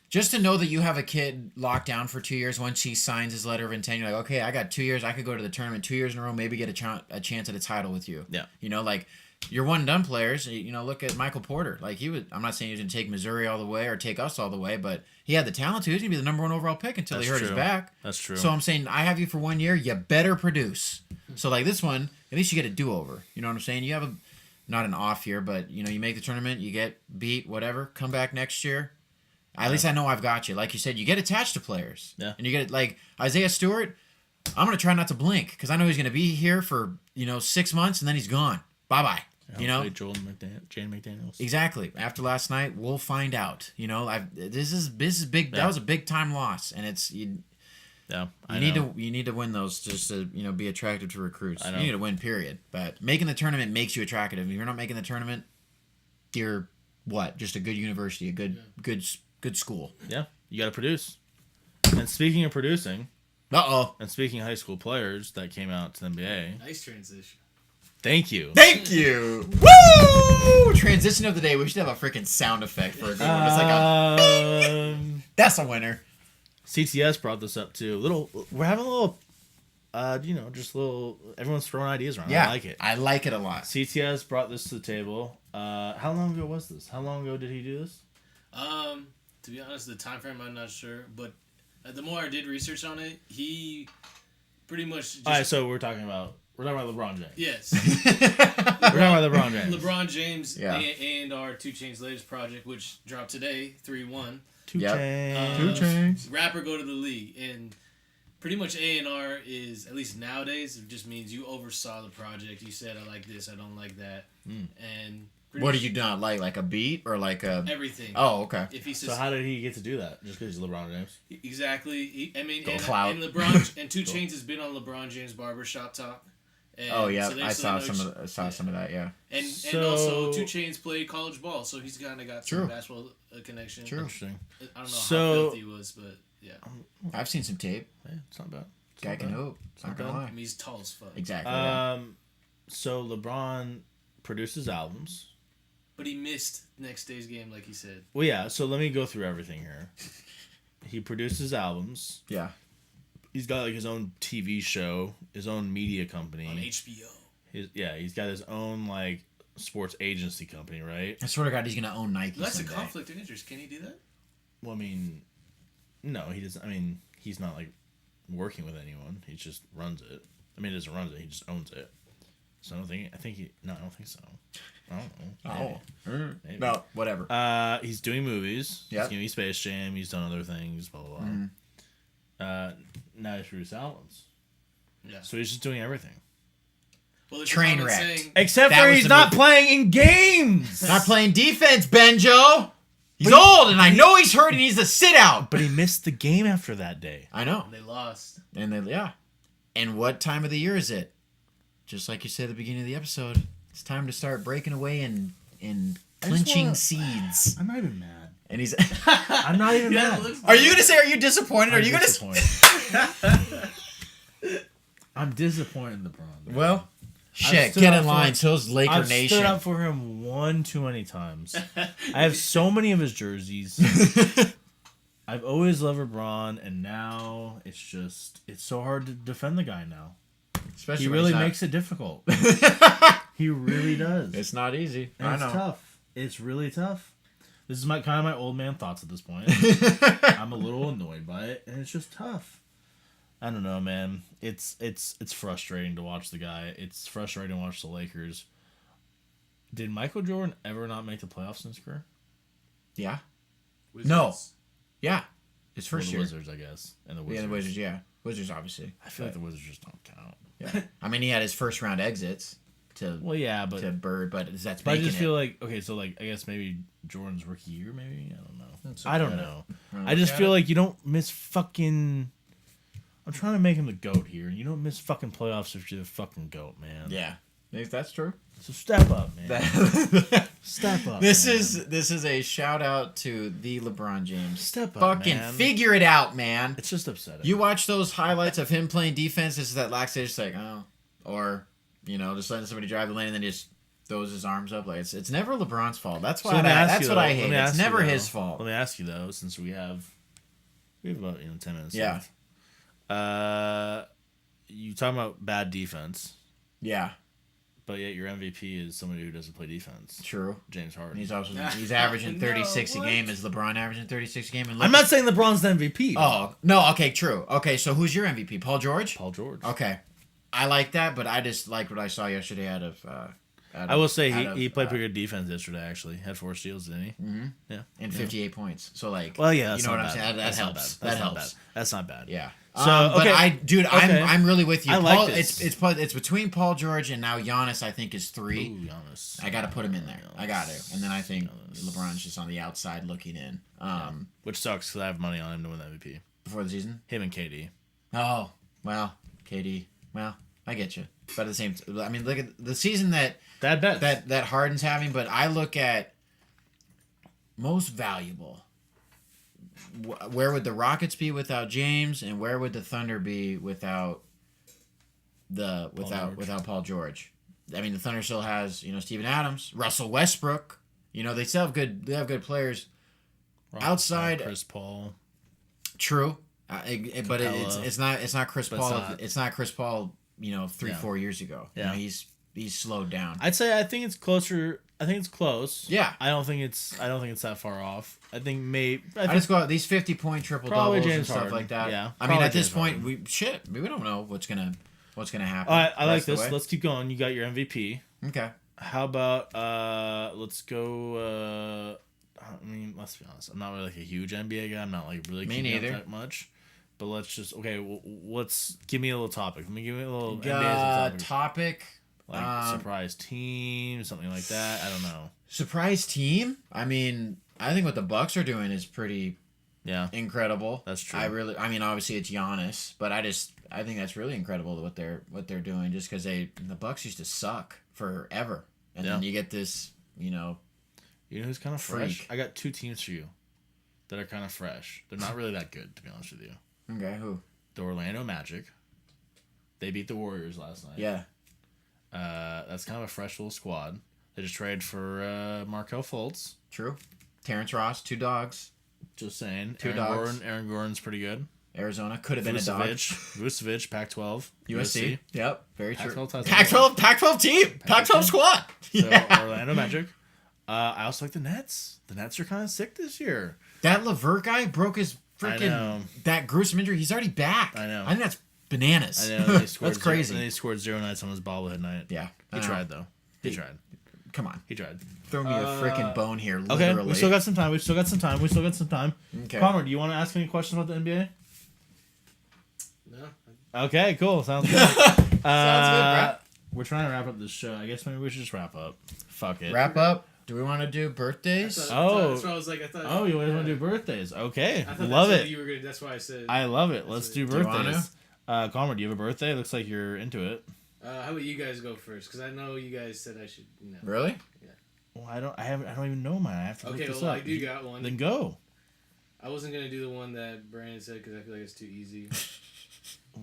Just to know that you have a kid locked down for 2 years. Once he signs his letter of intent, you're like, okay, I got 2 years. I could go to the tournament 2 years in a row, maybe get a chance at a title with you. Yeah. Like, you're one and done players. Look at Michael Porter. Like, I'm not saying he was going to take Missouri all the way or take us all the way, but he had the talent to. He was going to be the number one overall pick until he That's hurt his true. back. That's true. So I'm saying, I have you for 1 year. You better produce. So, like, this one, at least you get a do-over. You know what I'm saying? You have not an off year, but, you make the tournament, you get beat, whatever. Come back next year. At least I know I've got you. Like you said, you get attached to players. Yeah. And you get, like, Isaiah Stewart, I'm gonna try not to blink because I know he's gonna be here for 6 months and then he's gone. Bye bye. Jane McDaniels. Exactly. After last night, we'll find out. This is big. Yeah. That was a big time loss, and it's you need to win those just to be attractive to recruits. You need to win, period. But making the tournament makes you attractive. If you're not making the tournament, you're what? Just a good university, a good school. Yeah, you got to produce. And speaking of producing, and speaking of high school players that came out to the NBA, Nice transition. Thank you. Thank you. Woo! Transition of the day. We should have a freaking sound effect for a good one. It's like that's a winner. CTS brought this up too. We're having a little, just a little. Everyone's throwing ideas around. Yeah, I like it. I like it a lot. CTS brought this to the table. How long ago was this? How long ago did he do this? To be honest, the time frame I'm not sure, but the more I did research on it, he pretty much. Just, All right, so we're talking about LeBron James. Yes. We're talking about LeBron James. LeBron James Yeah. and our 2 Chainz latest project, which dropped today, 3-1. 2 Yep. Chainz. 2 Chainz. Rapper go to the league, and pretty much A&R is, at least nowadays, it just means you oversaw the project. You said, I like this, I don't like that. And What do you not like a beat or like a... everything. Oh, okay. If he So how did he get to do that? Just because he's LeBron James? Exactly. And clout. LeBron and 2 Chainz has been on LeBron James Barbershop Talk. And Oh yeah, so they I saw know some of that. Yeah. And So- also 2 Chainz played college ball, so he's kind of got some True. basketball connection. True. Interesting. I don't know So- how filthy he was, but yeah. I've seen some tape. Yeah, it's not bad. It's Guy not can bad. hoop. Not gonna bad. I lie. mean, he's tall as fuck. Exactly. Yeah. So LeBron produces albums. But he missed next day's game, like he said. Well, yeah. So let me go through everything here. He produces albums. Yeah. He's got like his own TV show, his own media company. On HBO. He's got his own like sports agency company, right? I swear to God, he's gonna own Nike That's someday. a conflict of interest. Can he do that? Well, I mean, no, he doesn't. I mean, he's not like working with anyone. He just runs it. I mean, he doesn't run it. He just owns it. So I don't think so. I don't know. Maybe. No, whatever. He's doing movies. Yep. He's gonna be Space Jam. He's done other things. Blah blah blah. Now he's produced albums. Yeah. So he's just doing everything. Well, Train wreck. Except That for was he's the not movie. playing in games. Not playing defense, Benjo. He's old, and I know he's hurt. He needs to sit out. But he missed the game after that day. I know. They lost. And then And what time of the year is it? Just like you said at the beginning of the episode, it's time to start breaking away and clinching seeds. I'm not even mad. And he's. I'm not even mad. Are you gonna say? Are you disappointed? Are you gonna? I'm disappointed in LeBron. Well, shit. stood Get up in for line. him. So's Laker I've Nation. stood up for him one too many times. I have so many of his jerseys. I've always loved LeBron, and now it's so hard to defend the guy now. Especially He when really he's not- makes it difficult. He really does. It's not easy. And I it's know. tough. It's really tough. This is my kind of my old man thoughts at this point. I'm a little annoyed by it, and it's just tough. I don't know, man. It's frustrating to watch the guy. It's frustrating to watch the Lakers. Did Michael Jordan ever not make the playoffs in his career? Yeah. Wizards. No. Yeah. His Well, first the year. Wizards, I guess, and the Wizards. Yeah, the Wizards. Yeah, Wizards obviously. I feel like the Wizards just don't count. Yeah. I mean, he had his first round exits to Well, yeah, but Bird, but that's I making just it. feel like I guess maybe Jordan's rookie year, maybe I don't know. Let's I don't look at know. Wanna I just look feel at like you don't miss fucking. I'm trying to make him the goat here. You don't miss fucking playoffs if you're the fucking goat, man. Yeah, if that's true. So step up, man. Step up. This man. is a shout out to the LeBron James. Step up, Fucking man. figure it out, man. It's just upsetting. You watch those highlights of him playing defense. This is that lax, like or just letting somebody drive the lane and then just throws his arms up. Like it's never LeBron's fault. That's why So let me ask that's you, what though, I let hate. me It's ask you, never though. his fault. Let me ask you though, since we have about 10 minutes. Yeah. left. You talking about bad defense, Yeah, but yet your MVP is somebody who doesn't play defense. true. James Harden. He's averaging No, 36 a what? game. Is LeBron averaging 36 a game? And I'm not saying LeBron's the MVP. Oh no. Okay, true. Okay, so who's your MVP? Paul George. Paul George. Okay, I like that, but I just like what I saw yesterday out of. I will say he played pretty good defense yesterday. Actually, had 4 steals, didn't he? Mm-hmm. Yeah. And 58 points. So like. Well, yeah. That's you know not what I'm bad. saying? That That's not helps. bad. That That's not helps. bad. That's not bad. Yeah. But okay. I'm really with you. I like Paul, this. it's between Paul George and now Giannis. I think is 3. Ooh, Giannis. I got to put him in there. I got to, and then I think LeBron's just on the outside looking in. Which sucks because I have money on him to win the MVP. Before the season. Him and KD. Oh well, KD. Well, I get you, but at the same, I mean, look at the season that Harden's having. But I look at most valuable. Where would the Rockets be without James, and where would the Thunder be without Paul George? I mean, the Thunder still has Steven Adams, Russell Westbrook. They still have good players outside Chris Paul. True, but it's not Chris Paul. It's not Chris Paul. 3-4 years ago. Yeah, he's slowed down. I think it's closer. I think it's close. Yeah, I don't think it's that far off. I think I just go out these 50-point triple doubles and stuff Harden. like that. Yeah, I mean, at this James point, Harden. we don't know what's gonna happen. All right, I like this. Let's keep going. You got your MVP. Okay. How about let's go. I mean, let's be honest. I'm not really like a huge NBA guy. I'm not like really keeping up that much. But let's just let's give me a little topic. Give me a little NBA topic. Like surprise team, something like that. I don't know. Surprise team? I mean, I think what the Bucks are doing is pretty incredible. That's true. I mean, obviously it's Giannis, but I think that's really incredible what they're doing just because the Bucks used to suck forever. And then you get this, You know who's kind of fresh? Freak. I got 2 teams for you that are kind of fresh. They're not really that good, to be honest with you. Okay, who? The Orlando Magic. They beat the Warriors last night. Yeah. That's kind of a fresh little squad. They just traded for Markelle Fultz. True. Terrence Ross, 2 dogs. Just saying. 2 dogs. Aaron Gordon's pretty good. Arizona could have been a dog. Vucevic, Pac-12. USC. Yep, very true. Pac-12 team. Pac-12 squad. So Orlando Magic. I also like the Nets. The Nets are kind of sick this year. That LeVert guy broke his freaking that gruesome injury. He's already back. I know. I think that's bananas. I know. That's crazy. And they scored 0 nights on his bobblehead night. Yeah. He tried, though. He tried. Come on. He tried. Throw me a freaking bone here, literally. Okay, we still got some time. Okay. Palmer, do you want to ask any questions about the NBA? No. Okay, cool. Sounds good. Sounds good, bro. We're trying to wrap up this show. I guess maybe we should just wrap up. Fuck it. Wrap up? Do we want to do birthdays? That's what I was like. I thought. Oh, you always want to do birthdays? Okay, I thought love that's it. what you were gonna. That's why I said. I love it. Let's do Do you want birthdays. Palmer, do you have a birthday? Looks like you're into it. How about you guys go first? Because I know you guys said I should. Really? Well, I don't even know mine. I have to look this up. I do got one. Then go. I wasn't gonna do the one that Brandon said because I feel like it's too easy.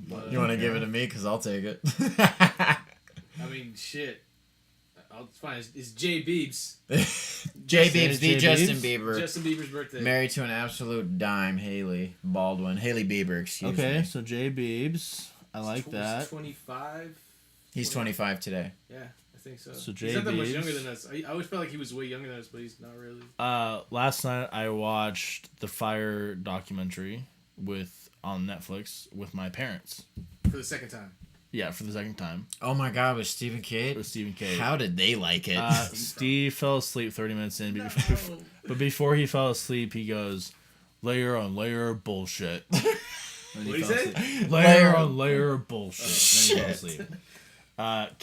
But, You want to give it to me? Because I'll take it. I mean, shit. It's fine. It's Jay Biebs. J. Biebs, the Jay Justin Biebs? Bieber. Justin Bieber's birthday. Married to an absolute dime, Haley Bieber, excuse Okay, me. so Jay Biebs. I like that. 25. He's 25 today. Yeah, I think so. So Jay he's not that much Biebs. younger than us. I always felt like he was way younger than us, but he's not really. Last night I watched the Fire documentary on Netflix with my parents. For the second time. Yeah, for the second time. Oh my God, with Stephen Cate? With Stephen Cate. How did they like it? Steve fell asleep 30 minutes in, but before he fell asleep, he goes, layer on layer of bullshit. What did he say? Layer on layer of bullshit. Then he fell asleep.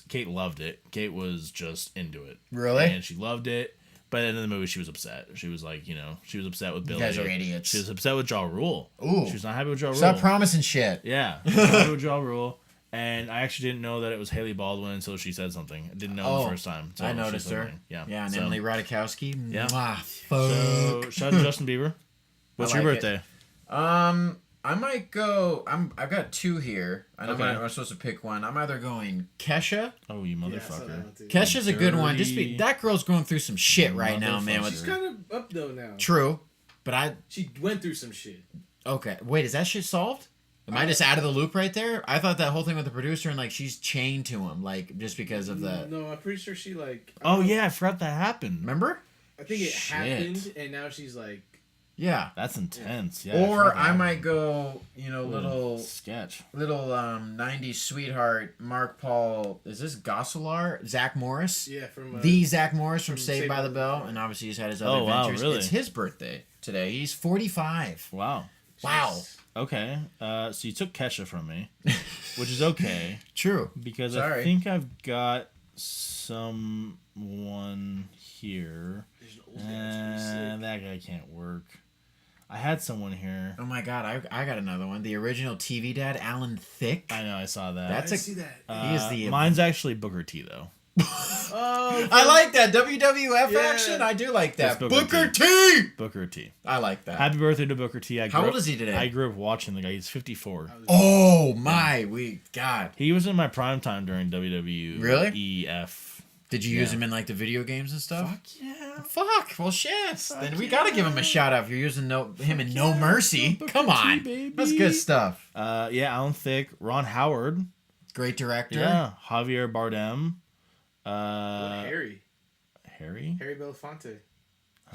Kate loved it. Kate was just into it. Really? And she loved it. But at the end of the movie, she was upset. She was like, she was upset with Billy. You guys are idiots. She was upset with Ja Rule. Ooh. She was not happy with Ja Rule. Stop promising shit. Yeah. She was not happy with Ja Rule. And I actually didn't know that it was Haley Baldwin until she said something. I didn't know the first time. So I noticed her. something. Yeah. Yeah, and so, Emily Ratajkowski. Yeah. Mwah, so fuck. shout out to Justin Bieber. What's I your like birthday? I might go. I've got 2 here. I know Okay. I'm supposed to pick one. I'm either going Kesha. Oh, you Yeah, I saw that motherfucker. one too. Kesha's a good one. Dirty That girl's going through some shit right now, man. She's kind of up though now. True, but She went through some shit. okay. Wait, is that shit solved? Am I just out of the loop right there? I thought that whole thing with the producer and she's chained to him, just because of the. No, I'm pretty sure she Oh, yeah, I forgot that happened. Remember? I think it Shit. happened, and now she's like. Yeah. That's intense. Yeah. Or forgot that I might happened. go, sketch. little 90s sweetheart, Mark Paul. Is this Gosselar? Zach Morris? Yeah, from. The Zach Morris from Saved by the Bell, and obviously he's had his other Oh, wow, ventures. really? It's his birthday today. He's 45. Wow. Wow. Okay. So you took Kesha from me, which is okay True. because Sorry. I think I've got someone here. There's an old guy that's pretty sick. That guy can't work. I had someone here. Oh my God, I got another one. The original TV dad, Alan Thicke. I know, I saw that. That's I a. see that. He is the. Mine's actually Booker T though. Oh, I like that WWF Yeah. action. I do like that. It's Booker Booker T. Booker T. I like that. Happy birthday to Booker T. How old is he today? I grew up watching the guy. He's 54. Oh my, God. He was in my prime time during WWF. Really? Did you use Yeah. him in like the video games and stuff? Fuck yeah. Fuck. Well, shit. Then we gotta give him a shout out if you're using him in No Mercy. Booker Come T, on, baby. that's good stuff. Yeah, Alan Thicke, Ron Howard. Great director. Yeah, Javier Bardem. Harry Harry. Belafonte.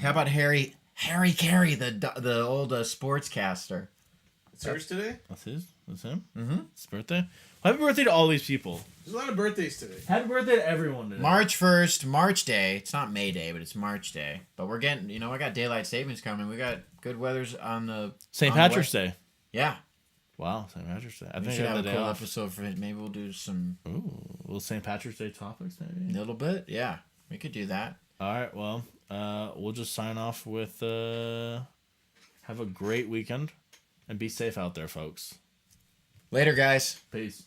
How about Harry Carey, the old sportscaster? It's hers today. That's his. That's him. Mm-hmm. It's birthday. Happy birthday to all these people. There's a lot of birthdays today. Happy birthday to everyone today. March 1st, March Day. It's not May Day, but it's March Day. But we're getting, I got daylight savings coming. We got good weathers on the St. on the Patrick's way. Day. Yeah, Wow, St. Patrick's Day. I we think should I have have a the day cool off. episode for it. Maybe we'll do some Ooh, little St. Patrick's Day topics, maybe. little bit. Yeah, we could do that. All right, well, we'll just sign off with have a great weekend and be safe out there, folks. Later, guys. Peace.